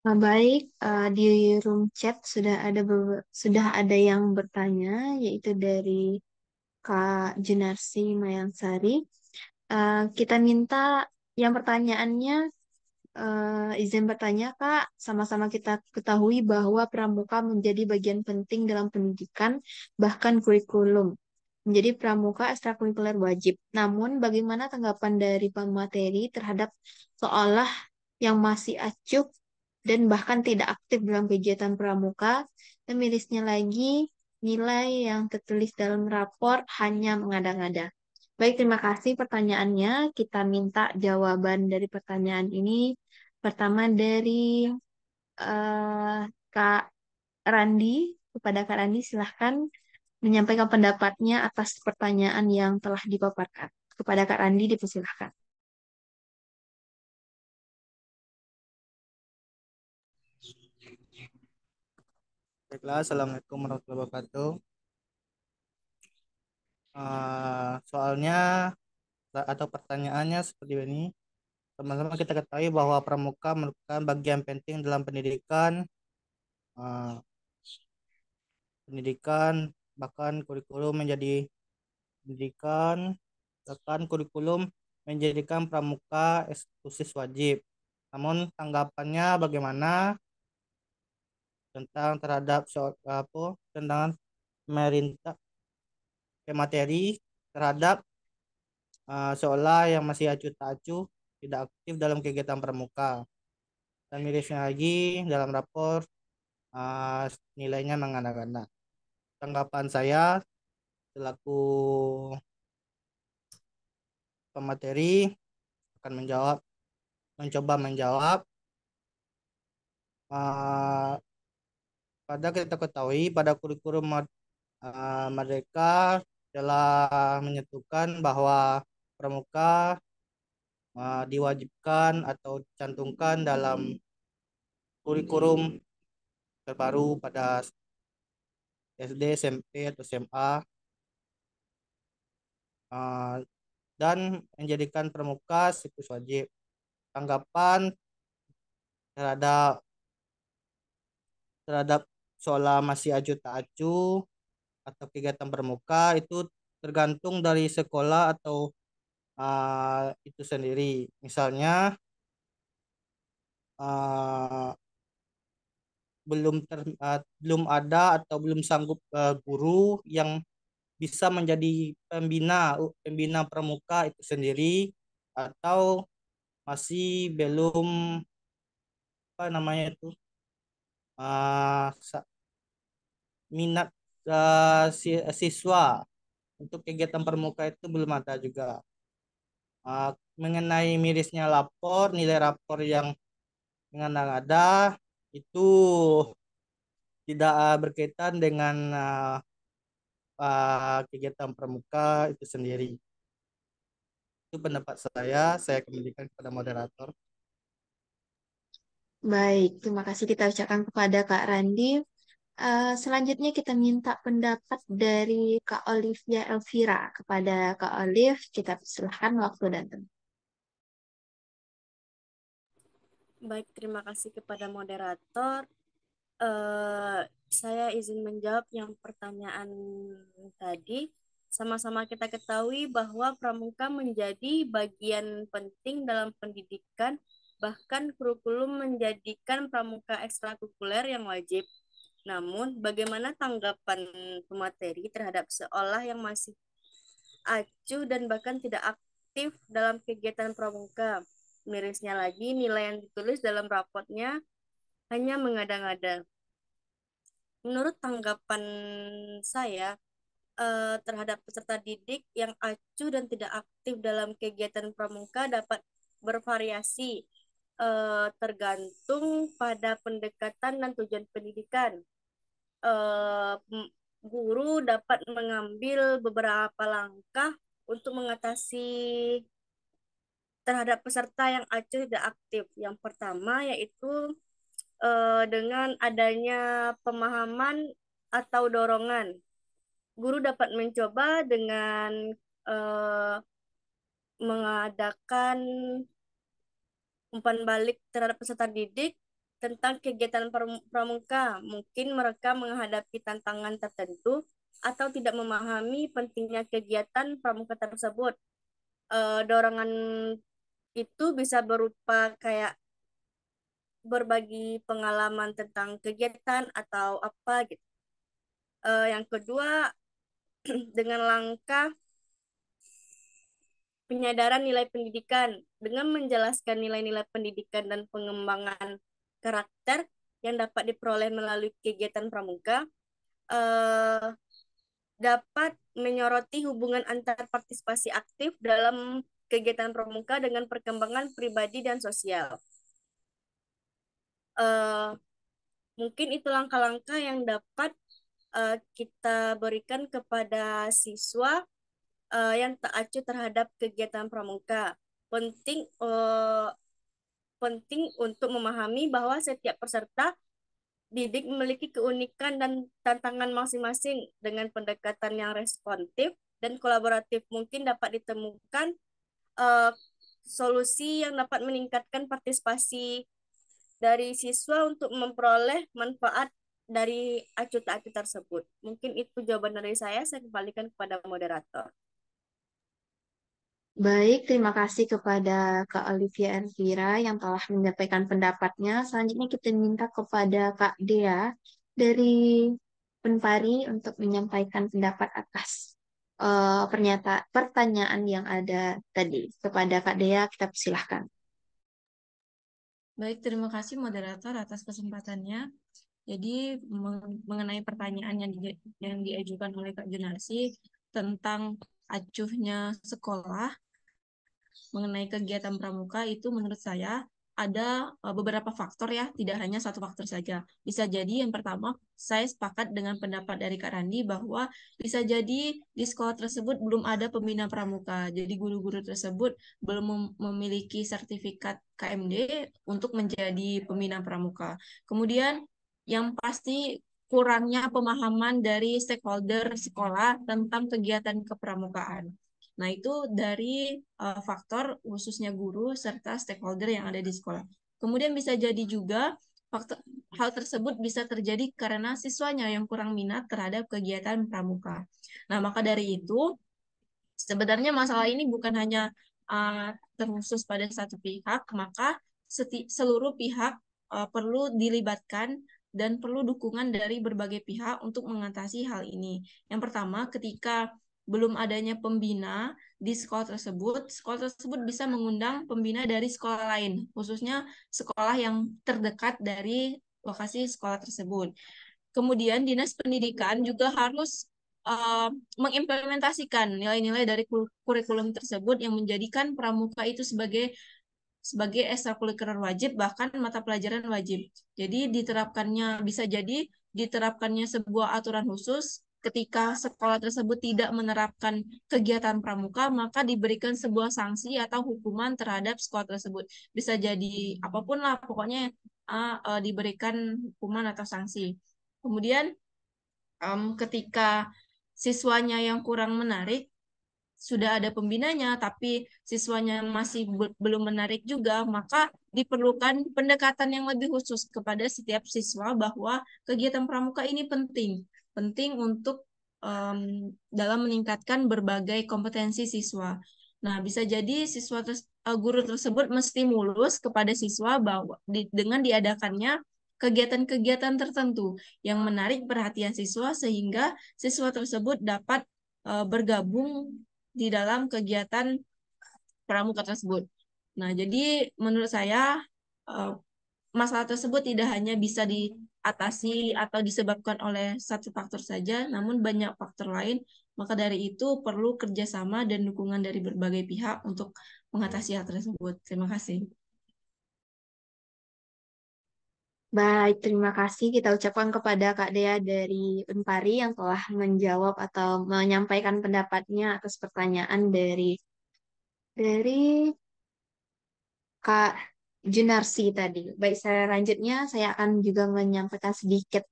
Baik, di room chat sudah ada yang bertanya, yaitu dari Kak Junarsi Mayangsari. Kita minta yang pertanyaannya, izin bertanya, Kak. Sama-sama kita ketahui bahwa pramuka menjadi bagian penting dalam pendidikan, bahkan kurikulum. Menjadi pramuka ekstrakurikuler wajib. Namun, bagaimana tanggapan dari pemateri terhadap seolah yang masih acuh dan bahkan tidak aktif dalam kegiatan pramuka? Dan mirisnya lagi, nilai yang tertulis dalam rapor hanya mengada-ngada. Baik, terima kasih pertanyaannya. Kita minta jawaban dari pertanyaan ini. Pertama dari eh, Kak Randi. Kepada Kak Randi, silahkan menyampaikan pendapatnya atas pertanyaan yang telah dipaparkan. Kepada Kak Randi, dipersilahkan. Baiklah, Assalamualaikum warahmatullahi wabarakatuh. Soalnya atau pertanyaannya seperti ini. Sama-sama kita ketahui bahwa pramuka merupakan bagian penting dalam eh, pendidikan, bahkan kurikulum menjadi pendidikan, bahkan kurikulum menjadikan pramuka eksklusif wajib. Namun tanggapannya bagaimana tentang terhadap tentang pemerintah materi terhadap seolah yang masih acuh tak acuh tidak aktif dalam kegiatan pramuka. Dan mirisnya lagi dalam rapor nilainya mengada-ngada. Tanggapan saya selaku pemateri akan mencoba menjawab. Pada kita ketahui pada kurikulum mereka telah menyatukan bahwa pramuka diwajibkan atau dicantumkan dalam kurikulum terbaru pada SD, SMP atau SMA, dan menjadikan pramuka siklus wajib. Tanggapan terhadap seolah masih acuh tak acuh atau kegiatan pramuka itu tergantung dari sekolah atau itu sendiri. Misalnya belum ada atau belum sanggup guru yang bisa menjadi pembina pramuka itu sendiri, atau masih belum apa namanya itu minat siswa untuk kegiatan pramuka itu belum ada juga. Mengenai mirisnya nilai rapor yang mengada-ngada itu tidak berkaitan dengan kegiatan pramuka itu sendiri. Itu pendapat saya kembalikan kepada moderator. Baik, terima kasih kita ucapkan kepada Kak Randi. Selanjutnya kita minta pendapat dari Kak Olivia Elvira. Kepada Kak Olive, kita persilahkan waktu dan tempat. Baik, terima kasih kepada moderator. Saya izin menjawab yang pertanyaan tadi. Sama-sama kita ketahui bahwa pramuka menjadi bagian penting dalam pendidikan, bahkan kurikulum menjadikan pramuka ekstrakurikuler yang wajib. Namun, bagaimana tanggapan pemateri terhadap seolah yang masih acuh dan bahkan tidak aktif dalam kegiatan pramuka? Mirisnya lagi, nilai yang ditulis dalam raportnya hanya mengada-ngada. Menurut tanggapan saya, terhadap peserta didik yang acuh dan tidak aktif dalam kegiatan pramuka dapat bervariasi, tergantung pada pendekatan dan tujuan pendidikan. Guru dapat mengambil beberapa langkah untuk mengatasi terhadap peserta yang acuh tidak aktif. Yang pertama yaitu dengan adanya pemahaman atau dorongan. Guru dapat mencoba dengan mengadakan umpan balik terhadap peserta didik tentang kegiatan pramuka. Mungkin mereka menghadapi tantangan tertentu atau tidak memahami pentingnya kegiatan pramuka tersebut. Dorongan itu bisa berupa kayak berbagi pengalaman tentang kegiatan atau apa gitu. Yang kedua, dengan langkah penyadaran nilai pendidikan dengan menjelaskan nilai-nilai pendidikan dan pengembangan karakter yang dapat diperoleh melalui kegiatan pramuka, eh, dapat menyoroti hubungan antar partisipasi aktif dalam kegiatan pramuka dengan perkembangan pribadi dan sosial. Eh, Mungkin itu langkah-langkah yang dapat kita berikan kepada siswa yang tak acuh terhadap kegiatan pramuka. Penting penting untuk memahami bahwa setiap peserta didik memiliki keunikan dan tantangan masing-masing. Dengan pendekatan yang responsif dan kolaboratif mungkin dapat ditemukan eh, solusi yang dapat meningkatkan partisipasi dari siswa untuk memperoleh manfaat dari acuh tak acuh tersebut. Mungkin itu jawaban dari saya kembalikan kepada moderator. Baik, terima kasih kepada Kak Olivia Elvira yang telah menyampaikan pendapatnya. Selanjutnya kita minta kepada Kak Dea dari Unpari untuk menyampaikan pendapat atas pertanyaan yang ada tadi. Kepada Kak Dea, kita persilahkan. Baik, terima kasih moderator atas kesempatannya. Jadi mengenai pertanyaan yang diajukan oleh Kak Junarsi tentang acuhnya sekolah mengenai kegiatan pramuka itu menurut saya ada beberapa faktor ya, tidak hanya satu faktor saja. Bisa jadi yang pertama, saya sepakat dengan pendapat dari Kak Randi bahwa bisa jadi di sekolah tersebut belum ada pembina pramuka. Jadi guru-guru tersebut belum memiliki sertifikat KMD untuk menjadi pembina pramuka. Kemudian yang pasti kurangnya pemahaman dari stakeholder sekolah tentang kegiatan kepramukaan. Nah, itu dari faktor khususnya guru serta stakeholder yang ada di sekolah. Kemudian bisa jadi juga faktor, hal tersebut bisa terjadi karena siswanya yang kurang minat terhadap kegiatan pramuka. Nah, maka dari itu, sebenarnya masalah ini bukan hanya terkhusus pada satu pihak, maka seluruh pihak perlu dilibatkan dan perlu dukungan dari berbagai pihak untuk mengatasi hal ini. Yang pertama, ketika belum adanya pembina di sekolah tersebut bisa mengundang pembina dari sekolah lain, khususnya sekolah yang terdekat dari lokasi sekolah tersebut. Kemudian Dinas Pendidikan juga harus mengimplementasikan nilai-nilai dari kurikulum tersebut yang menjadikan pramuka itu sebagai ekstrakurikuler wajib, bahkan mata pelajaran wajib. Jadi bisa jadi diterapkannya sebuah aturan khusus ketika sekolah tersebut tidak menerapkan kegiatan pramuka, maka diberikan sebuah sanksi atau hukuman terhadap sekolah tersebut. Bisa jadi apapun lah, pokoknya diberikan hukuman atau sanksi. Kemudian ketika siswanya yang kurang menarik, sudah ada pembinanya, tapi siswanya masih belum menarik juga, maka diperlukan pendekatan yang lebih khusus kepada setiap siswa bahwa kegiatan pramuka ini penting. Penting untuk dalam meningkatkan berbagai kompetensi siswa. Nah, bisa jadi guru tersebut menstimulus kepada siswa bahwa dengan diadakannya kegiatan-kegiatan tertentu yang menarik perhatian siswa sehingga siswa tersebut dapat bergabung di dalam kegiatan pramuka tersebut. Nah, jadi menurut saya masalah tersebut tidak hanya bisa diatasi atau disebabkan oleh satu faktor saja, namun banyak faktor lain. Maka dari itu perlu kerjasama dan dukungan dari berbagai pihak untuk mengatasi hal tersebut. Terima kasih. Baik, terima kasih kita ucapkan kepada Kak Dea dari Unpari yang telah menjawab atau menyampaikan pendapatnya atas pertanyaan dari Kak Junarsi tadi. Baik, selanjutnya saya akan juga menyampaikan sedikit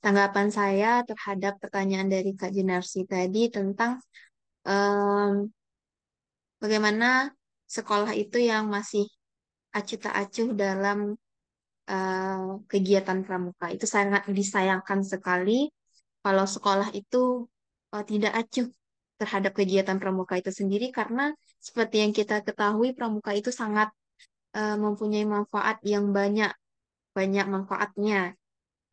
tanggapan saya terhadap pertanyaan dari Kak Junarsi tadi tentang em, bagaimana sekolah itu yang masih acuh tak acuh dalam kegiatan pramuka. Itu sangat disayangkan sekali kalau sekolah itu tidak acuh terhadap kegiatan pramuka itu sendiri karena seperti yang kita ketahui pramuka itu sangat mempunyai manfaat yang banyak, banyak manfaatnya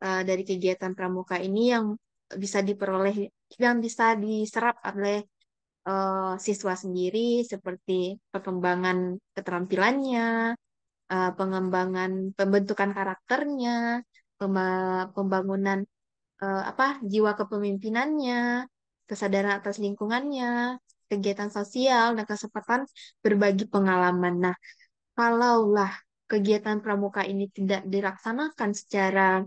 dari kegiatan pramuka ini yang bisa diperoleh, yang bisa diserap oleh siswa sendiri seperti perkembangan keterampilannya, pengembangan pembentukan karakternya, pembangunan apa jiwa kepemimpinannya, kesadaran atas lingkungannya, kegiatan sosial dan kesempatan berbagi pengalaman. Nah, kalaulah kegiatan pramuka ini tidak dilaksanakan secara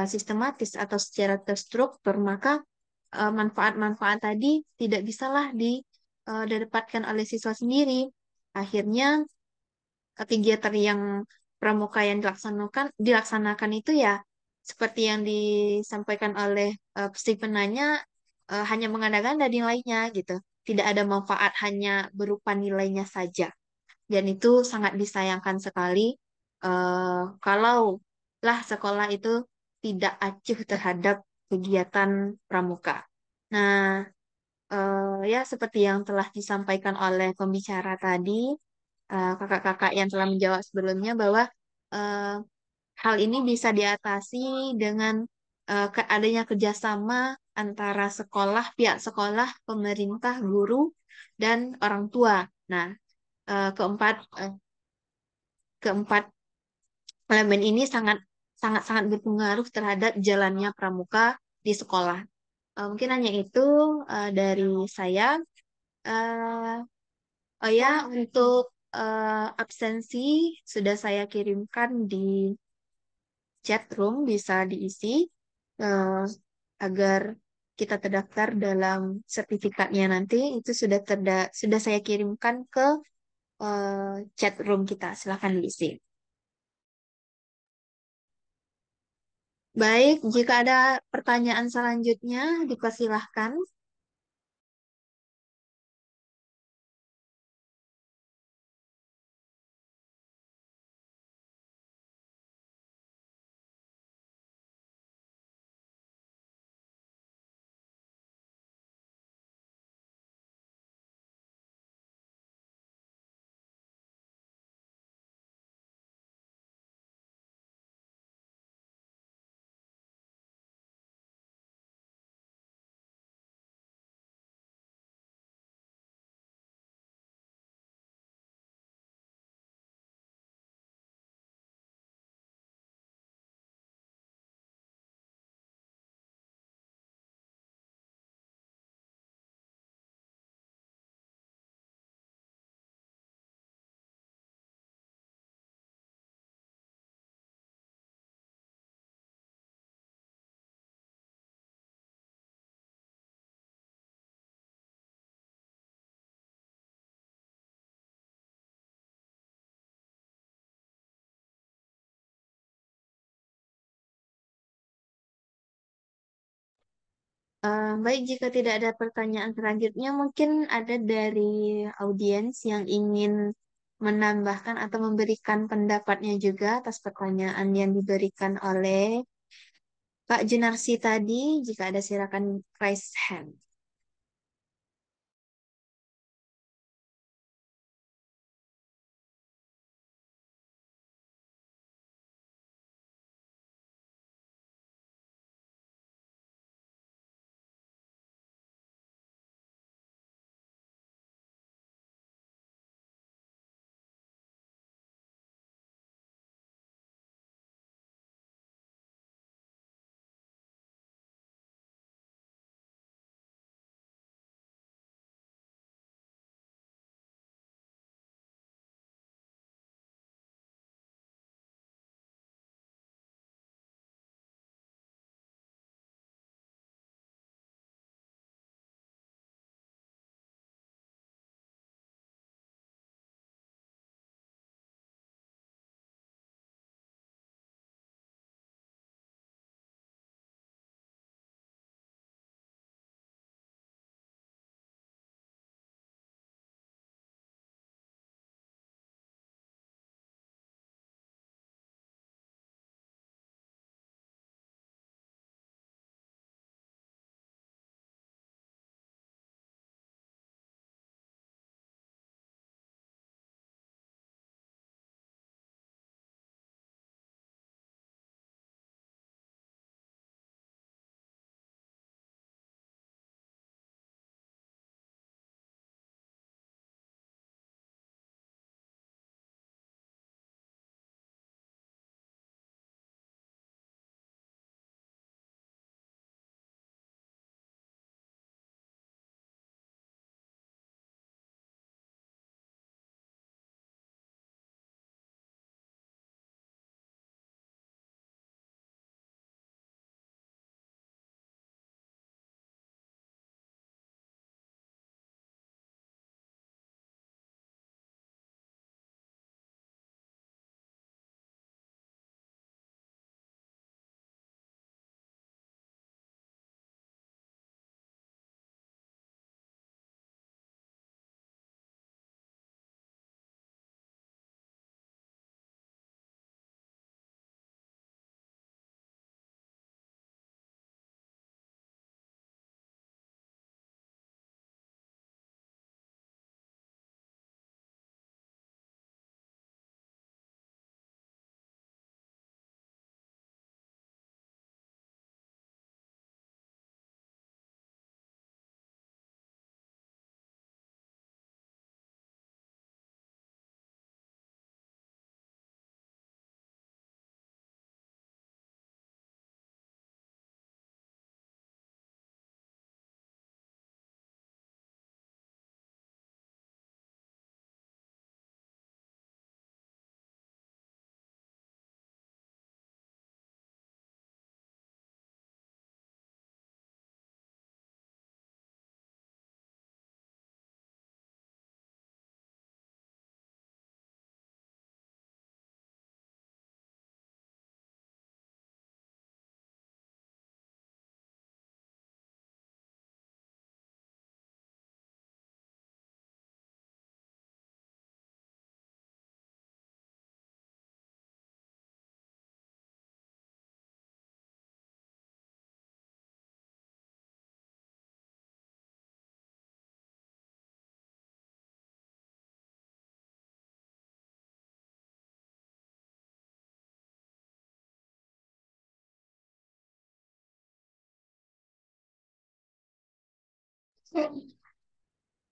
sistematis atau secara terstruktur, maka manfaat-manfaat tadi tidak bisalah didapatkan oleh siswa sendiri. Akhirnya kegiatan yang pramuka yang dilaksanakan itu ya seperti yang disampaikan oleh si penanya hanya mengada-ngada nilainya gitu. Tidak ada manfaat, hanya berupa nilainya saja. Dan itu sangat disayangkan sekali kalau lah sekolah itu tidak acuh terhadap kegiatan pramuka. Nah, ya seperti yang telah disampaikan oleh pembicara tadi, kakak-kakak yang telah menjawab sebelumnya bahwa eh, hal ini bisa diatasi dengan adanya kerjasama antara sekolah, pihak sekolah, pemerintah, guru, dan orang tua. Nah, keempat keempat elemen ini sangat sangat sangat berpengaruh terhadap jalannya pramuka di sekolah. Mungkin hanya itu dari saya. Eh, oh ya, untuk absensi sudah saya kirimkan di chat room, bisa diisi eh, agar kita terdaftar dalam sertifikatnya nanti. Itu sudah saya kirimkan ke chat room kita. Silahkan diisi. Baik, jika ada pertanyaan selanjutnya, dipersilahkan. Baik, jika tidak ada pertanyaan selanjutnya, mungkin ada dari audiens yang ingin menambahkan atau memberikan pendapatnya juga atas pertanyaan yang diberikan oleh Kak Junarsi tadi. Jika ada, silakan raise hand.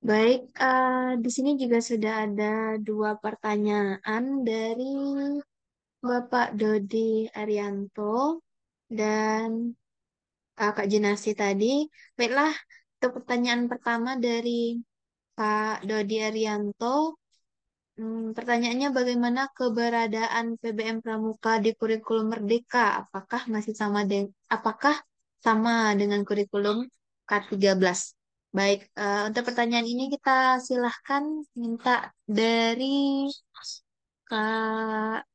Baik, di sini juga sudah ada dua pertanyaan dari Bapak Dodi Arianto dan Kak Jinasi tadi. Baiklah, untuk pertanyaan pertama dari Pak Dodi Arianto, pertanyaannya bagaimana keberadaan PBM Pramuka di kurikulum Merdeka? Apakah sama dengan kurikulum K13? Baik, untuk pertanyaan ini kita silahkan minta dari Kak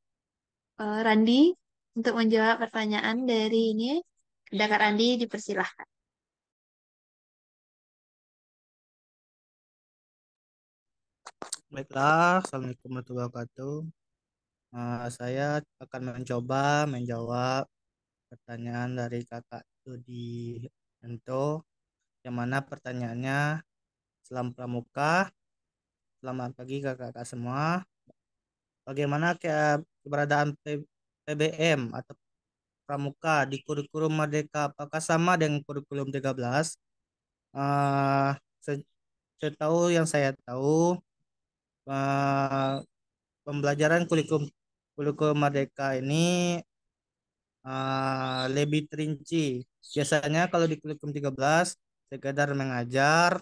Randi untuk menjawab pertanyaan dari ini. Ada Kak Randi, dipersilahkan. Baiklah, Assalamualaikum warahmatullahi wabarakatuh. Saya akan mencoba menjawab pertanyaan dari Kakak Dodi Ento, yang mana pertanyaannya, Salam Pramuka, selamat pagi kakak-kakak semua. Bagaimana keberadaan PBM atau Pramuka di kurikulum Merdeka? Apakah sama dengan kurikulum 13? Eh, se- Setahu yang saya tahu, eh, pembelajaran kurikulum kurikulum Merdeka ini lebih terinci. Biasanya kalau di kurikulum 13 sekedar mengajar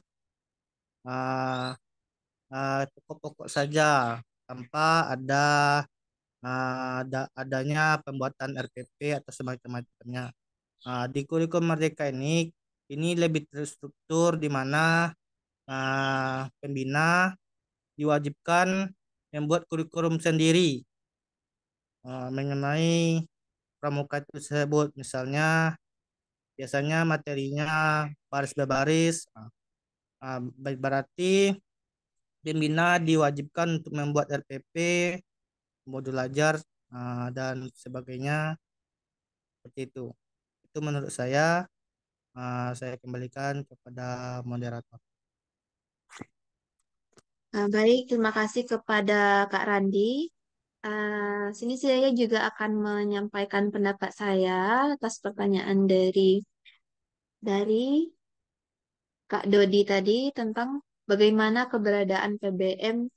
eh, pokok-pokok saja tanpa adanya pembuatan RPP atau semacam-macamnya. Di kurikulum Merdeka ini lebih terstruktur di mana pembina diwajibkan membuat kurikulum sendiri mengenai pramuka itu tersebut. Misalnya biasanya materinya baris berbaris. Berarti pembina diwajibkan untuk membuat RPP, modul ajar, dan sebagainya seperti itu. Itu menurut saya kembalikan kepada moderator. Baik, terima kasih kepada Kak Randi. Sini saya juga akan menyampaikan pendapat saya atas pertanyaan dari Kak Dodi tadi tentang bagaimana keberadaan PBM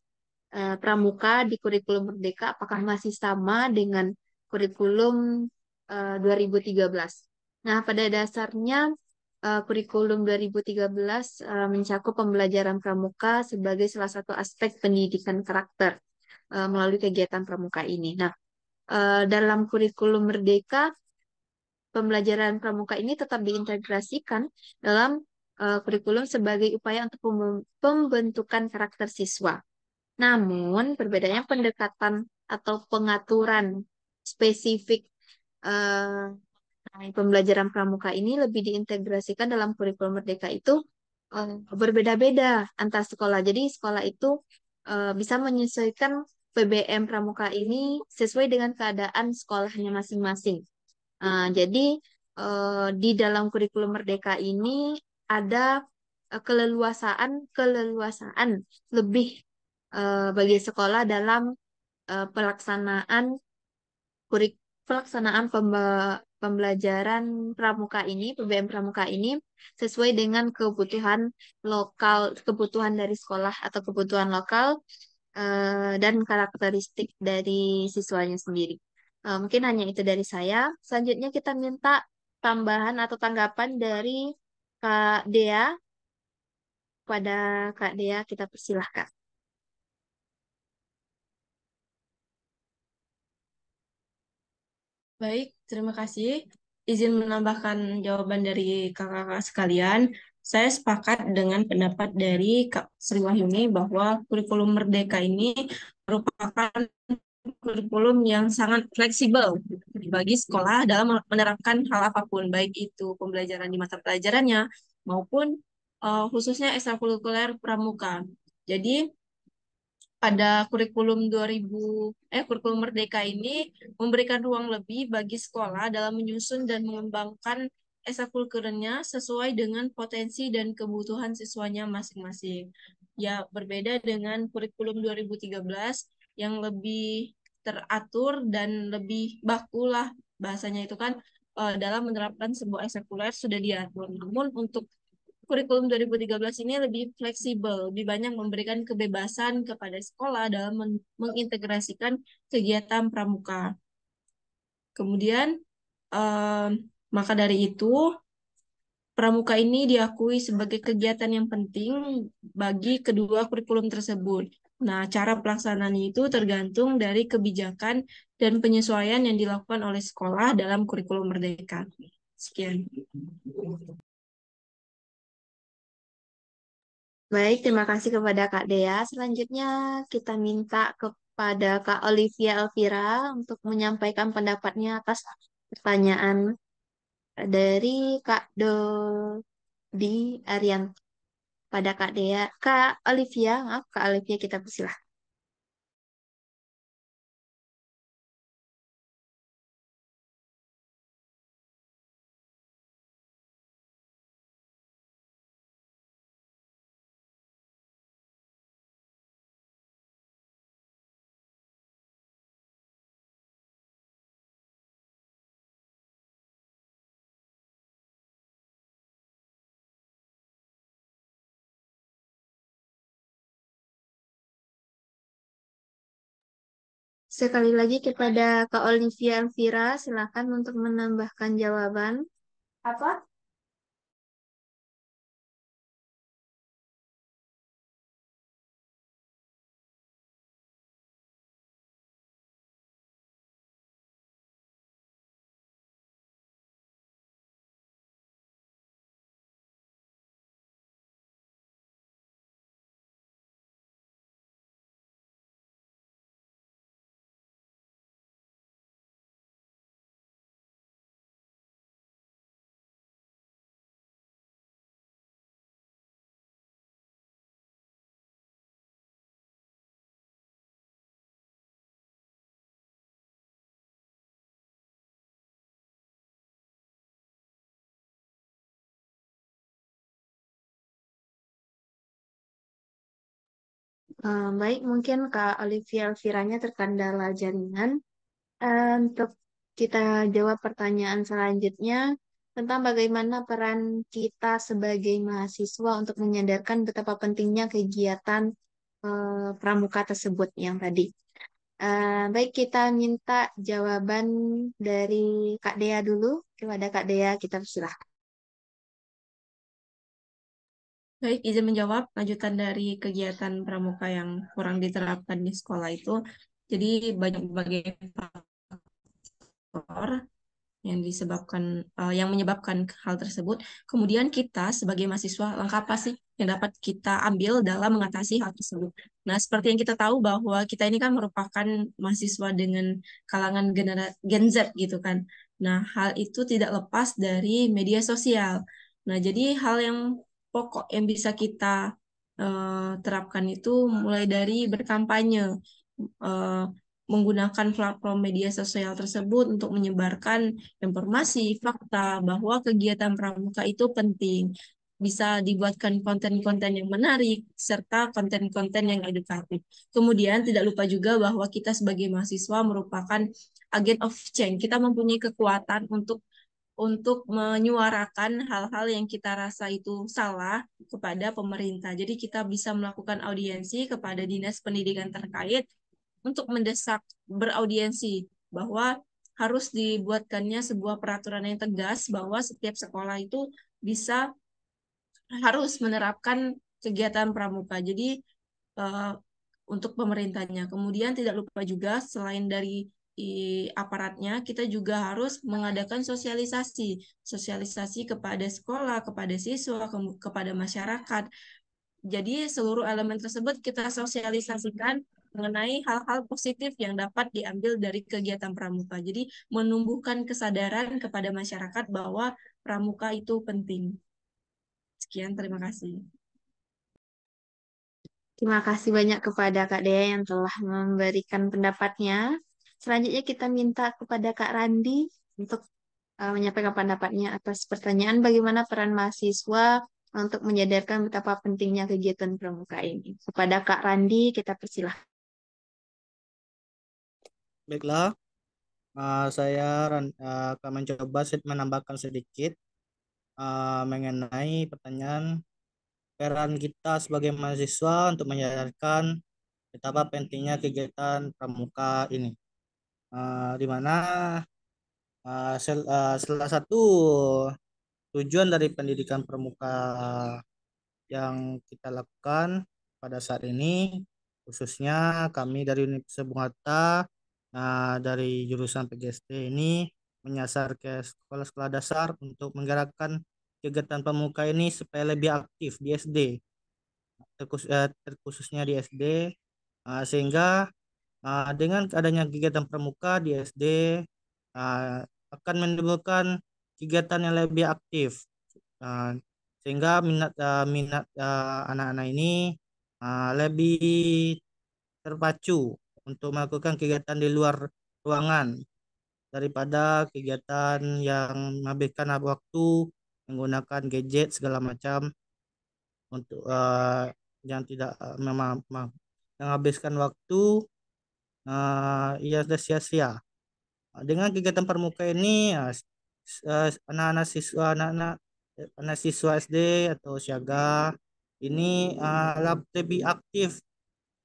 Pramuka di kurikulum Merdeka, apakah masih sama dengan kurikulum 2013? Nah, pada dasarnya kurikulum 2013 mencakup pembelajaran pramuka sebagai salah satu aspek pendidikan karakter melalui kegiatan pramuka ini. Nah, dalam kurikulum Merdeka, pembelajaran pramuka ini tetap diintegrasikan dalam kurikulum sebagai upaya untuk pembentukan karakter siswa. Namun, perbedaannya pendekatan atau pengaturan spesifik eh, pembelajaran pramuka ini lebih diintegrasikan dalam kurikulum Merdeka itu berbeda-beda antar sekolah. Jadi, sekolah itu bisa menyesuaikan PBM pramuka ini sesuai dengan keadaan sekolahnya masing-masing. Jadi, di dalam kurikulum Merdeka ini ada keleluasaan lebih bagi sekolah dalam pelaksanaan kurik pelaksanaan pembelajaran pramuka ini, PBM pramuka ini sesuai dengan kebutuhan dari sekolah atau kebutuhan lokal dan karakteristik dari siswanya sendiri. Mungkin hanya itu dari saya. Selanjutnya kita minta tambahan atau tanggapan dari Kak Dea. Pada Kak Dea kita persilahkan. Baik, terima kasih. Izin menambahkan jawaban dari kakak-kakak sekalian. Saya sepakat dengan pendapat dari Kak Sri Wahyuni bahwa kurikulum Merdeka ini merupakan kurikulum yang sangat fleksibel bagi sekolah dalam menerapkan hal apapun, baik itu pembelajaran di mata pelajarannya maupun khususnya ekstrakurikuler pramuka. Jadi pada kurikulum Merdeka ini memberikan ruang lebih bagi sekolah dalam menyusun dan mengembangkan ekstrakurikulernya sesuai dengan potensi dan kebutuhan siswanya masing-masing. Ya, berbeda dengan kurikulum 2013 yang lebih teratur dan lebih baku lah bahasanya itu kan dalam menerapkan sebuah ekstrakurikuler sudah diatur. Namun untuk kurikulum 2013 ini lebih fleksibel, lebih banyak memberikan kebebasan kepada sekolah dalam mengintegrasikan kegiatan pramuka. Kemudian, em, maka dari itu, pramuka ini diakui sebagai kegiatan yang penting bagi kedua kurikulum tersebut. Nah, cara pelaksanaannya itu tergantung dari kebijakan dan penyesuaian yang dilakukan oleh sekolah dalam kurikulum Merdeka. Sekian. Baik, terima kasih kepada Kak Dea. Selanjutnya kita minta kepada Kak Olivia Elvira untuk menyampaikan pendapatnya atas pertanyaan dari Kak Dodi Arian pada Kak Dea. Kak Olivia, maaf Kak Olivia, kita persilahkan. Sekali lagi kepada Kak Olivia Elvira, silakan untuk menambahkan jawaban. Apa? Baik, mungkin Kak Olivia Elviranya terkendala jaringan. Untuk kita jawab pertanyaan selanjutnya tentang bagaimana peran kita sebagai mahasiswa untuk menyadarkan betapa pentingnya kegiatan pramuka tersebut yang tadi. Baik, kita minta jawaban dari Kak Dea dulu. Kepada Kak Dea, kita persilahkan. Baik, izin menjawab lanjutan dari kegiatan pramuka yang kurang diterapkan di sekolah itu. Jadi banyak berbagai faktor yang menyebabkan hal tersebut. Kemudian kita sebagai mahasiswa langkah apa sih yang dapat kita ambil dalam mengatasi hal tersebut? Nah, seperti yang kita tahu bahwa kita ini kan merupakan mahasiswa dengan kalangan Gen Z gitu kan. Nah, hal itu tidak lepas dari media sosial. Nah, jadi hal yang pokok yang bisa kita terapkan itu mulai dari berkampanye, eh, menggunakan platform media sosial tersebut untuk menyebarkan informasi, fakta bahwa kegiatan pramuka itu penting. Bisa dibuatkan konten-konten yang menarik, serta konten-konten yang edukatif. Kemudian tidak lupa juga bahwa kita sebagai mahasiswa merupakan agent of change. Kita mempunyai kekuatan untuk menyuarakan hal-hal yang kita rasa itu salah kepada pemerintah. Jadi kita bisa melakukan audiensi kepada dinas pendidikan terkait untuk mendesak beraudiensi bahwa harus dibuatkannya sebuah peraturan yang tegas bahwa setiap sekolah itu bisa harus menerapkan kegiatan pramuka. Jadi eh, untuk pemerintahnya. Kemudian tidak lupa juga selain dari aparatnya, kita juga harus mengadakan sosialisasi, sosialisasi kepada sekolah, kepada siswa, kepada masyarakat. Jadi seluruh elemen tersebut kita sosialisasikan mengenai hal-hal positif yang dapat diambil dari kegiatan pramuka. Jadi menumbuhkan kesadaran kepada masyarakat bahwa pramuka itu penting. Sekian, terima kasih. Terima kasih banyak kepada Kak Dea yang telah memberikan pendapatnya. Selanjutnya kita minta kepada Kak Randi untuk menyampaikan pendapatnya atas pertanyaan bagaimana peran mahasiswa untuk menyadarkan betapa pentingnya kegiatan pramuka ini. Kepada Kak Randi, kita persilahkan. Baiklah, saya akan mencoba menambahkan sedikit. mengenai pertanyaan peran kita sebagai mahasiswa untuk menyadarkan betapa pentingnya kegiatan pramuka ini. Di mana salah satu tujuan dari pendidikan pramuka yang kita lakukan pada saat ini, khususnya kami dari Universitas Bung Hatta, dari jurusan PGSD ini menyasar ke sekolah-sekolah dasar untuk menggerakkan kegiatan pramuka ini supaya lebih aktif di SD, terkhususnya di SD, sehingga dengan adanya kegiatan pramuka di SD uh, akan menimbulkan kegiatan yang lebih aktif, uh, sehingga minat anak-anak ini lebih terpacu untuk melakukan kegiatan di luar ruangan daripada kegiatan yang menghabiskan waktu menggunakan gadget segala macam untuk yang tidak memang menghabiskan waktu ya sudah sia-sia. Dengan kegiatan pramuka ini anak-anak siswa anak siswa SD atau siaga ini lebih aktif,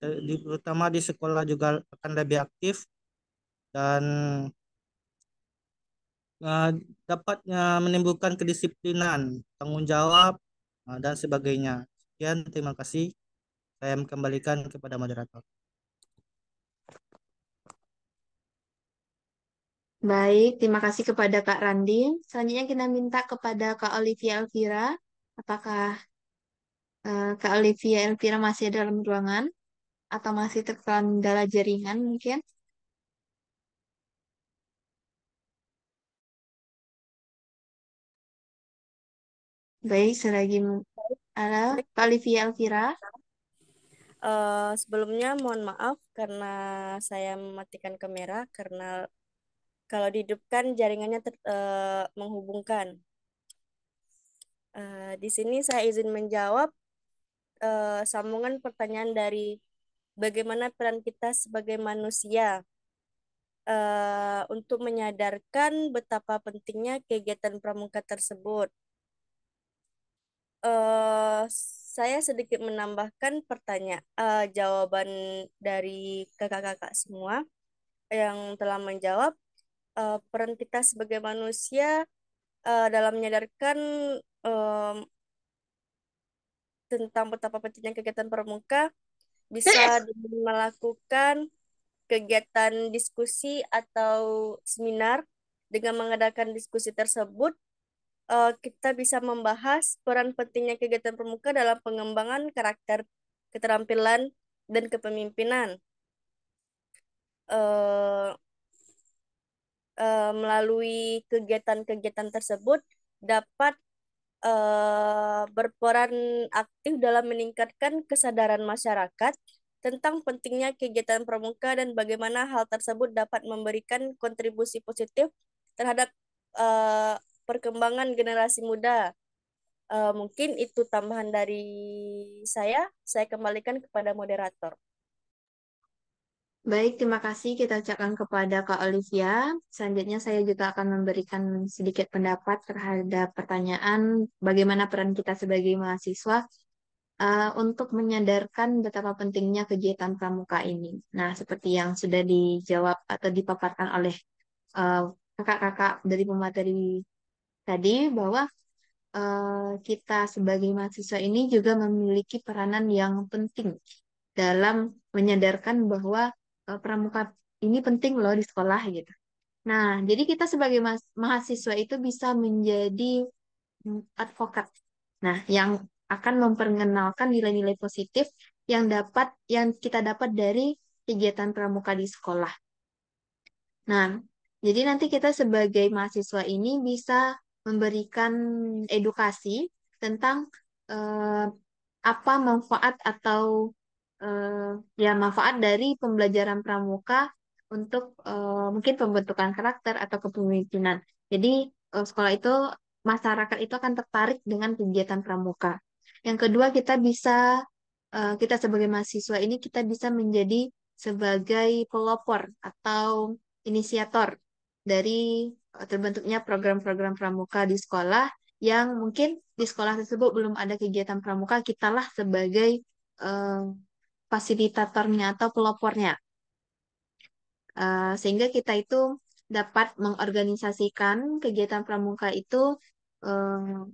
terutama di sekolah juga akan lebih aktif dan uh, dapat menimbulkan kedisiplinan, tanggung jawab dan sebagainya. Sekian, terima kasih. Saya kembalikan kepada moderator. Baik, terima kasih kepada Kak Randi. Selanjutnya kita minta kepada Kak Olivia Elvira. Apakah Kak Olivia Elvira masih ada dalam ruangan atau masih terkendala jaringan mungkin? Baik, selagi ada Kak Olivia Elvira. Sebelumnya mohon maaf karena saya mematikan kamera karena kalau dihidupkan jaringannya menghubungkan. Di sini saya izin menjawab sambungan pertanyaan dari bagaimana peran kita sebagai manusia untuk menyadarkan betapa pentingnya kegiatan pramuka tersebut. Saya sedikit menambahkan jawaban dari kakak-kakak semua yang telah menjawab peran kita sebagai manusia dalam menyadarkan tentang betapa pentingnya kegiatan pramuka bisa dengan melakukan kegiatan diskusi atau seminar. Dengan mengadakan diskusi tersebut, kita bisa membahas peran pentingnya kegiatan pramuka dalam pengembangan karakter, keterampilan, dan kepemimpinan. Melalui kegiatan-kegiatan tersebut dapat berperan aktif dalam meningkatkan kesadaran masyarakat tentang pentingnya kegiatan pramuka dan bagaimana hal tersebut dapat memberikan kontribusi positif terhadap perkembangan generasi muda. Mungkin itu tambahan dari saya. Saya kembalikan kepada moderator. Baik, terima kasih kita ucapkan kepada Kak Olivia. Selanjutnya saya juga akan memberikan sedikit pendapat terhadap pertanyaan bagaimana peran kita sebagai mahasiswa untuk menyadarkan betapa pentingnya kegiatan pramuka ini. Nah, seperti yang sudah dijawab atau dipaparkan oleh uh, kakak-kakak dari pemateri tadi, bahwa kita sebagai mahasiswa ini juga memiliki peranan yang penting dalam menyadarkan bahwa pramuka ini penting loh di sekolah gitu. Nah, jadi kita sebagai mahasiswa itu bisa menjadi advokat. Nah, yang akan memperkenalkan nilai-nilai positif yang kita dapat dari kegiatan pramuka di sekolah. Nah, jadi nanti kita sebagai mahasiswa ini bisa memberikan edukasi tentang eh, apa manfaat atau ya manfaat dari pembelajaran pramuka untuk mungkin pembentukan karakter atau kepemimpinan. Jadi sekolah itu masyarakat itu akan tertarik dengan kegiatan pramuka. Yang kedua kita sebagai mahasiswa ini kita bisa menjadi sebagai pelopor atau inisiator dari terbentuknya program-program pramuka di sekolah yang mungkin di sekolah tersebut belum ada kegiatan pramuka, kitalah sebagai eh, fasilitatornya atau pelopornya. Sehingga kita itu dapat mengorganisasikan kegiatan pramuka itu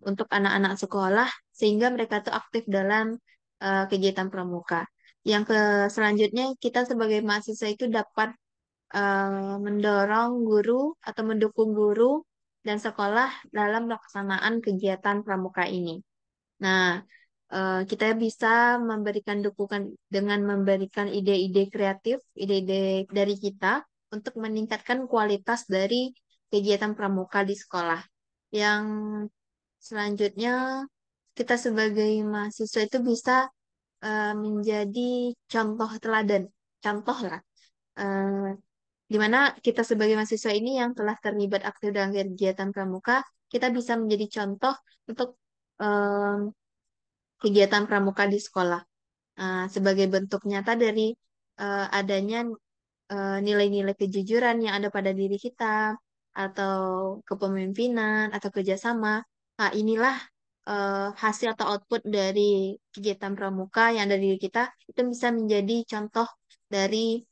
untuk anak-anak sekolah sehingga mereka tuh aktif dalam kegiatan pramuka. Yang selanjutnya kita sebagai mahasiswa itu dapat mendorong guru atau mendukung guru dan sekolah dalam pelaksanaan kegiatan pramuka ini. Nah, kita bisa memberikan dukungan dengan memberikan ide-ide kreatif, ide-ide dari kita untuk meningkatkan kualitas dari kegiatan pramuka di sekolah. Yang selanjutnya, kita sebagai mahasiswa itu bisa menjadi contoh teladan, contoh lah, eh, di mana kita sebagai mahasiswa ini yang telah terlibat aktif dalam kegiatan pramuka, kita bisa menjadi contoh untuk kegiatan pramuka di sekolah. Sebagai bentuk nyata dari adanya nilai-nilai kejujuran yang ada pada diri kita, atau kepemimpinan, atau kerjasama. Nah, inilah hasil atau output dari kegiatan pramuka yang ada di diri kita, itu bisa menjadi contoh dari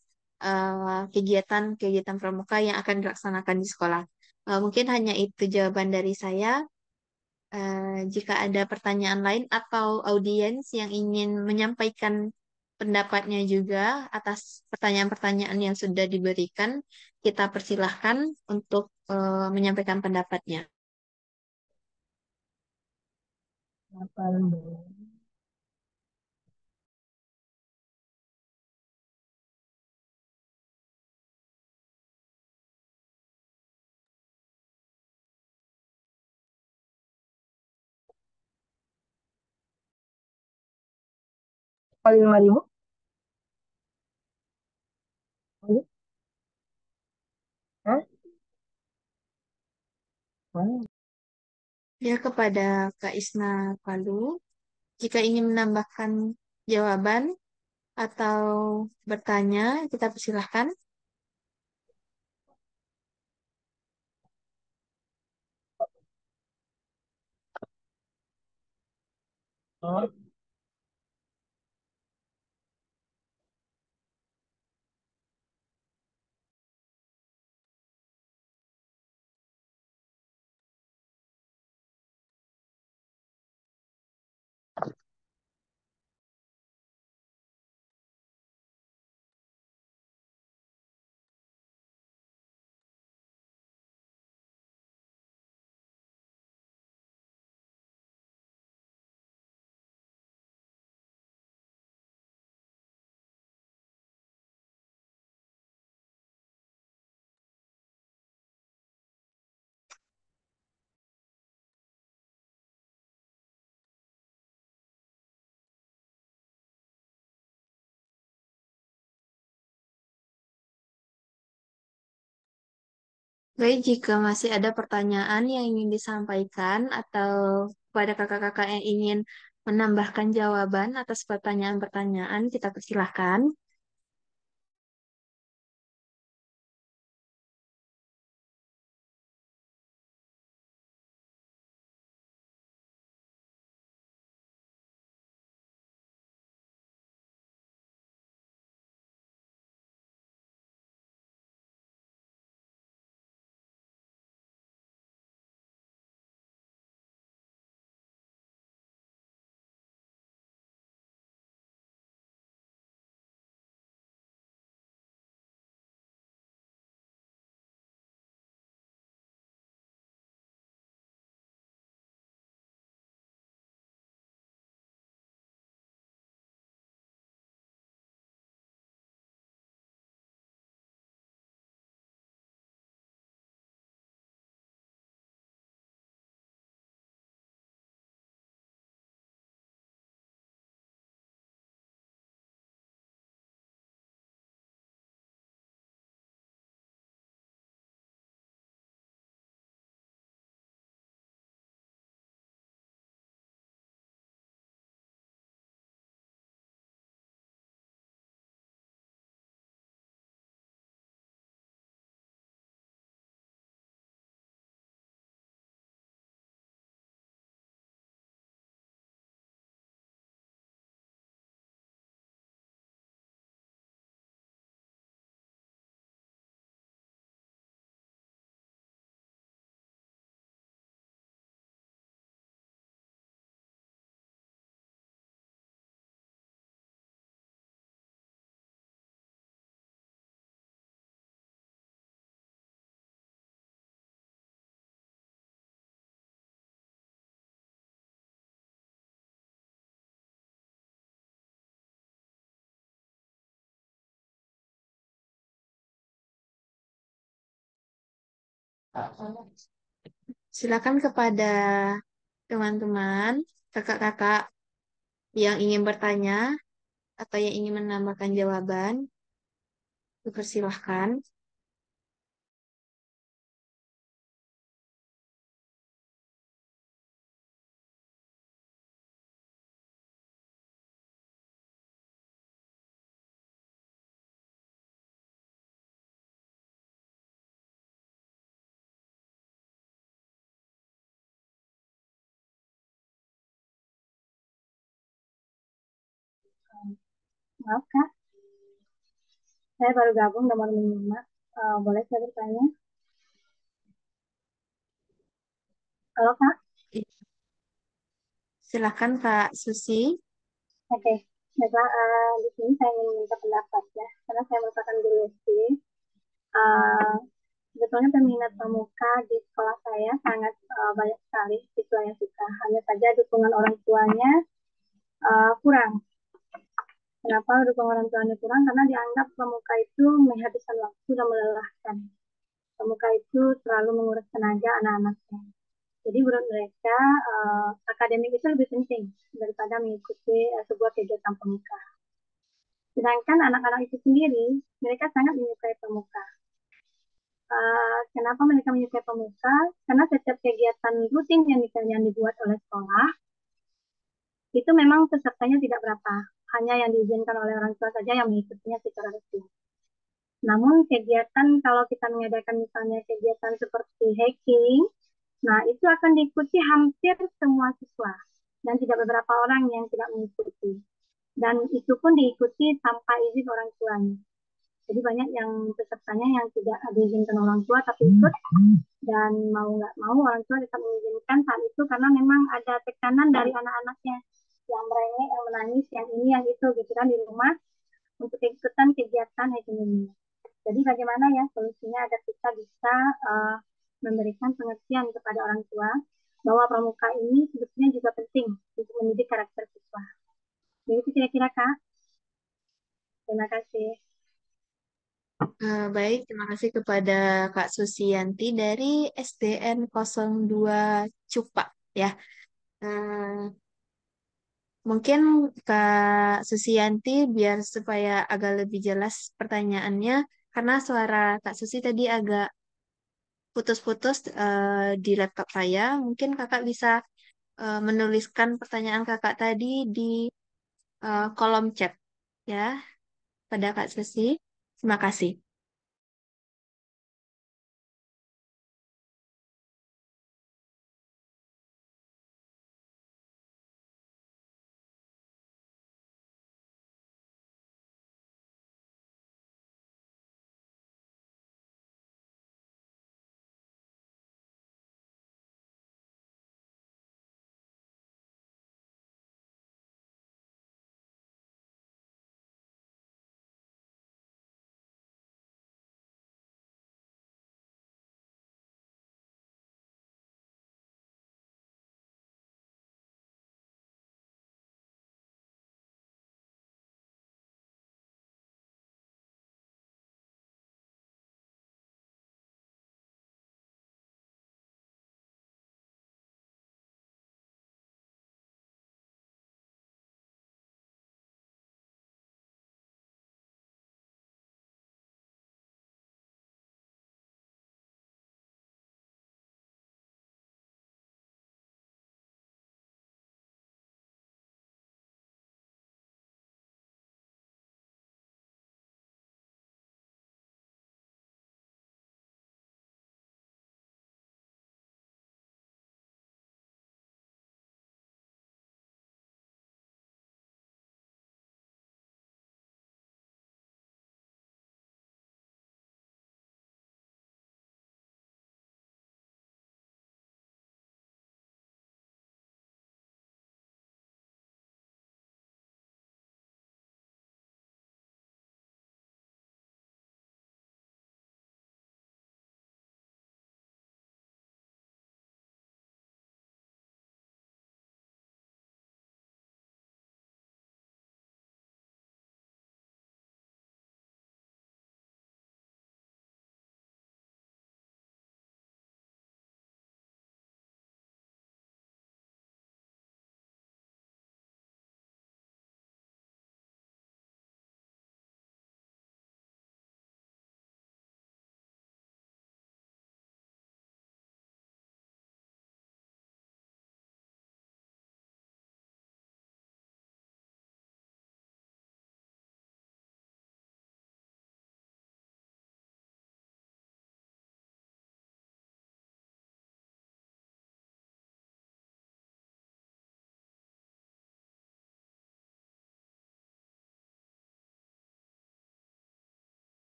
kegiatan-kegiatan pramuka yang akan dilaksanakan di sekolah. Mungkin hanya itu jawaban dari saya. Jika ada pertanyaan lain atau audiens yang ingin menyampaikan pendapatnya juga atas pertanyaan-pertanyaan yang sudah diberikan, kita persilahkan untuk menyampaikan pendapatnya. Kali 5.000? Hah? Mana? Ya, kepada Kak Isna Palu, jika ingin menambahkan jawaban atau bertanya, kita persilahkan. Oh, Baik, jika masih ada pertanyaan yang ingin disampaikan atau kepada kakak-kakak yang ingin menambahkan jawaban atas pertanyaan-pertanyaan, kita persilahkan. Silakan kepada teman-teman, kakak-kakak yang ingin bertanya atau yang ingin menambahkan jawaban, dipersilahkan. Maaf Kak, saya baru gabung nomor 5. Boleh saya bertanya? Halo Kak, Silakan Kak Susi. oke. Baiklah, di sini saya ingin minta pendapat ya, karena saya merupakan guru SD. Eh, Sebetulnya peminat pramuka di sekolah saya sangat banyak sekali siswa yang suka. Hanya saja dukungan orang tuanya kurang. Kenapa dukungan orang tuanya kurang? Karena dianggap pramuka itu menghabiskan waktu dan melelahkan. Pramuka itu terlalu menguras tenaga anak-anaknya. Jadi menurut mereka akademik itu lebih penting daripada mengikuti sebuah kegiatan pramuka. Sedangkan anak-anak itu sendiri, mereka sangat menyukai pramuka. Kenapa mereka menyukai pramuka? Karena setiap kegiatan rutin yang dibuat oleh sekolah, itu memang pesertanya tidak berapa. Hanya yang diizinkan oleh orang tua saja yang mengikutinya secara resmi. Namun kegiatan kalau kita mengadakan misalnya kegiatan seperti hiking, nah itu akan diikuti hampir semua siswa dan tidak beberapa orang yang tidak mengikuti. Dan itu pun diikuti tanpa izin orang tuanya. Jadi banyak yang pesertanya yang tidak diizinkan orang tua tapi ikut, dan mau nggak mau orang tua tetap mengizinkan saat itu karena memang ada tekanan dari anak-anaknya yang merengek, yang menangis, yang ini, yang itu gitu kan di rumah untuk ikutan kegiatan hiking ini. Jadi bagaimana ya solusinya agar kita bisa uh, memberikan pengertian kepada orang tua bahwa pramuka ini sebetulnya juga penting untuk mendidik karakter siswa. Jadi itu kira-kira Kak. Terima kasih. Baik, terima kasih kepada Kak Susianti dari SDN 02 Cupa ya. Eh, Mungkin Kak Susianti biar supaya agak lebih jelas pertanyaannya, karena suara Kak Susi tadi agak putus-putus di laptop saya. Mungkin kakak bisa menuliskan pertanyaan kakak tadi di kolom chat ya pada Kak Susi. Terima kasih.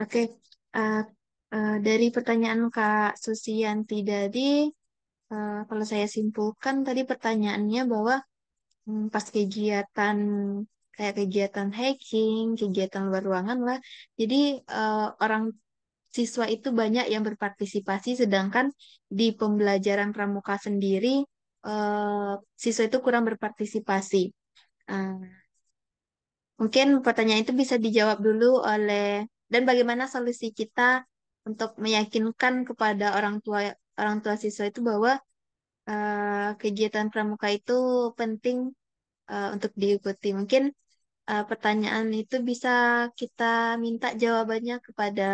Oke, uh, dari pertanyaan Kak Susianti tadi, kalau saya simpulkan tadi pertanyaannya bahwa pas kegiatan kayak kegiatan hiking, kegiatan luar ruangan lah, jadi orang siswa itu banyak yang berpartisipasi, sedangkan di pembelajaran pramuka sendiri siswa itu kurang berpartisipasi. Eh, Mungkin pertanyaan itu bisa dijawab dulu oleh dan bagaimana solusi kita untuk meyakinkan kepada orang tua siswa itu bahwa kegiatan pramuka itu penting untuk diikuti. Mungkin pertanyaan itu bisa kita minta jawabannya kepada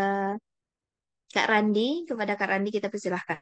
Kak Randi. Kepada Kak Randi kita persilahkan.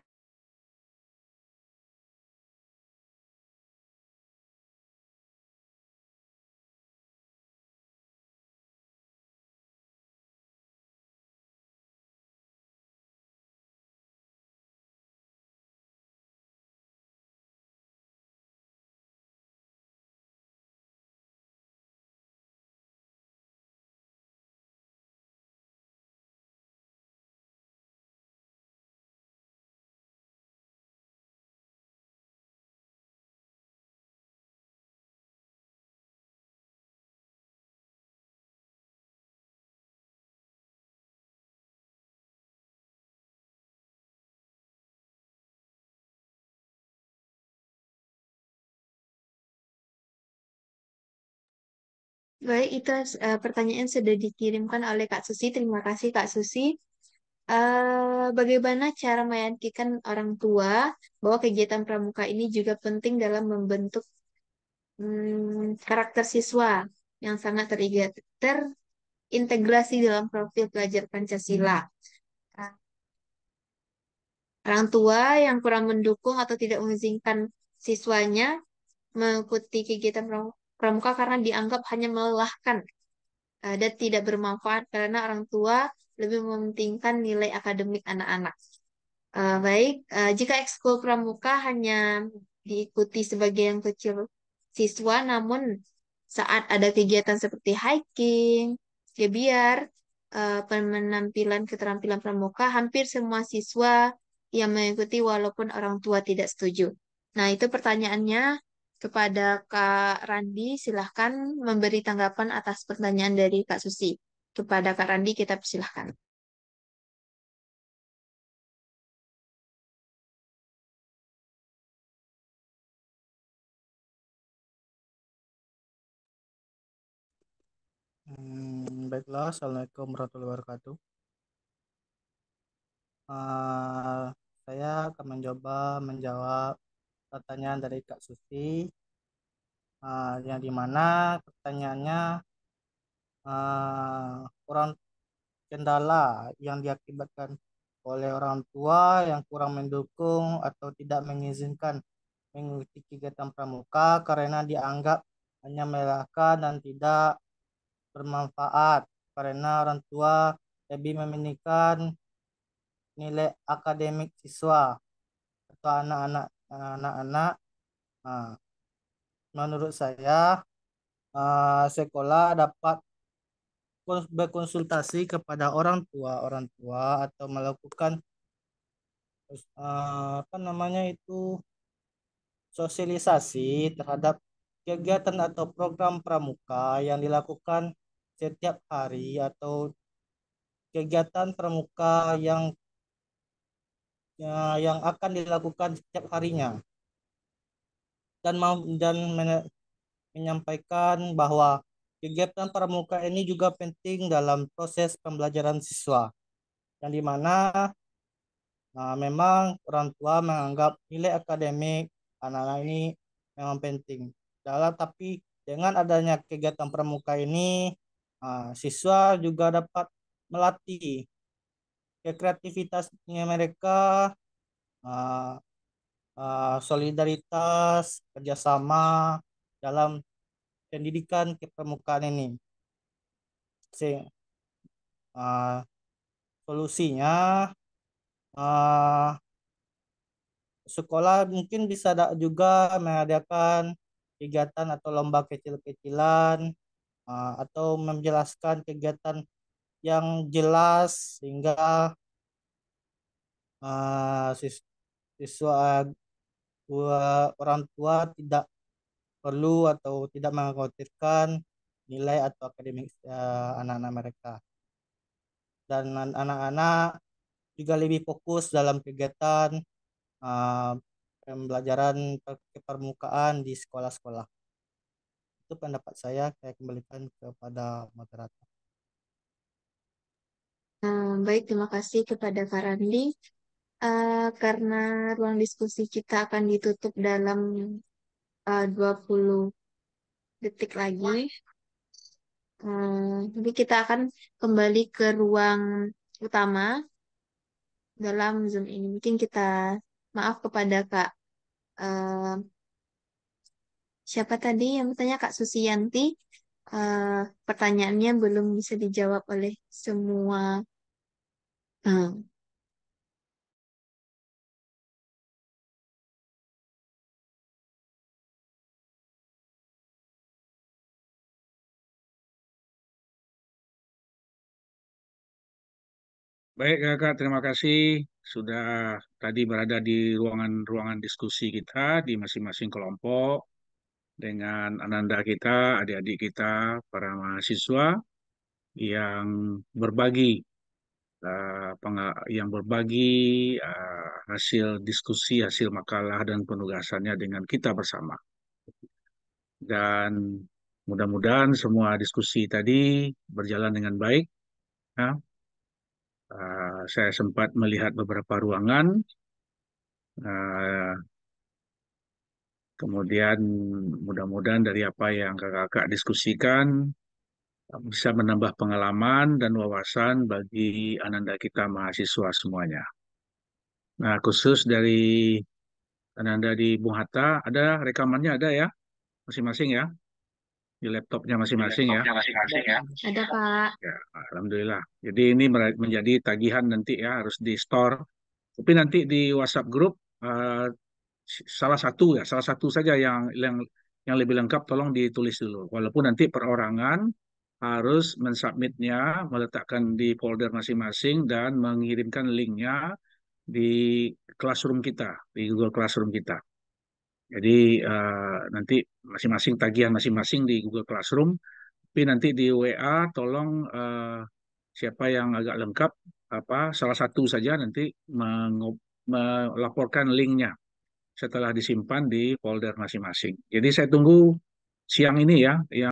Baik, itu pertanyaan sudah dikirimkan oleh Kak Susi. Terima kasih Kak Susi. Bagaimana cara meyakinkan orang tua bahwa kegiatan pramuka ini juga penting dalam membentuk karakter siswa yang sangat terintegrasi dalam profil pelajar Pancasila. Uh, Orang tua yang kurang mendukung atau tidak mengizinkan siswanya mengikuti kegiatan pramuka karena dianggap hanya melelahkan dan tidak bermanfaat karena orang tua lebih mementingkan nilai akademik anak-anak. Baik, jika ekskul pramuka hanya diikuti sebagian kecil siswa, namun saat ada kegiatan seperti hiking, gebiar, penampilan keterampilan pramuka, hampir semua siswa yang mengikuti walaupun orang tua tidak setuju. Nah, itu pertanyaannya kepada Kak Randi. Silahkan memberi tanggapan atas pertanyaan dari Kak Susi. Kepada Kak Randi, kita persilahkan. Baiklah, Assalamualaikum warahmatullahi wabarakatuh. Eh, saya akan mencoba menjawab pertanyaan dari Kak Susi, yang dimana pertanyaannya orang kendala yang diakibatkan oleh orang tua yang kurang mendukung atau tidak mengizinkan mengikuti kegiatan pramuka karena dianggap hanya melelahkan dan tidak bermanfaat karena orang tua lebih mementingkan nilai akademik siswa atau anak-anak. Nah, menurut saya sekolah dapat berkonsultasi kepada orang tua atau melakukan apa namanya itu sosialisasi terhadap kegiatan atau program pramuka yang dilakukan setiap hari atau kegiatan pramuka yang akan dilakukan setiap harinya dan menyampaikan bahwa kegiatan pramuka ini juga penting dalam proses pembelajaran siswa yang dimana memang orang tua menganggap nilai akademik anak-anak ini memang penting tapi dengan adanya kegiatan pramuka ini siswa juga dapat melatih kreativitasnya mereka, uh, solidaritas, kerjasama dalam pendidikan kepramukaan ini. Uh, Solusinya uh, sekolah mungkin bisa juga mengadakan kegiatan atau lomba kecil-kecilan atau menjelaskan kegiatan yang jelas sehingga siswa orang tua tidak perlu atau tidak mengkhawatirkan nilai atau akademik anak-anak mereka. Dan anak-anak juga lebih fokus dalam kegiatan pembelajaran kepermukaan di sekolah-sekolah. Itu pendapat saya kembalikan kepada moderator. Baik, terima kasih kepada Kak Randi. Karena ruang diskusi kita akan ditutup dalam 20 detik lagi. Jadi kita akan kembali ke ruang utama dalam Zoom ini. Mungkin kita maaf kepada Kak siapa tadi yang bertanya, Kak Susiyanti. Pertanyaannya belum bisa dijawab oleh semua. Baik Kakak, terima kasih sudah tadi berada di ruangan diskusi kita di masing-masing kelompok dengan ananda kita, adik-adik kita, para mahasiswa yang berbagi hasil diskusi, hasil makalah dan penugasannya dengan kita bersama. Dan mudah-mudahan semua diskusi tadi berjalan dengan baik. Ya. Saya sempat melihat beberapa ruangan, kemudian mudah-mudahan dari apa yang kakak-kakak diskusikan bisa menambah pengalaman dan wawasan bagi ananda kita mahasiswa semuanya. Nah, khusus dari ananda di Bung Hatta, ada rekamannya ada ya, masing-masing ya, di laptopnya masing-masing ya. Ada Pak. Ya, alhamdulillah. Jadi ini menjadi tagihan nanti ya, harus di store. Tapi nanti di WhatsApp grup salah satu saja yang lebih lengkap tolong ditulis dulu. Walaupun nanti perorangan harus mensubmitnya, meletakkan di folder masing-masing dan mengirimkan linknya di classroom kita, di Google Classroom kita. Jadi nanti masing-masing tagihan masing-masing di Google Classroom, tapi nanti di WA tolong siapa yang agak lengkap salah satu saja nanti melaporkan linknya setelah disimpan di folder masing-masing. Jadi saya tunggu siang ini ya, yang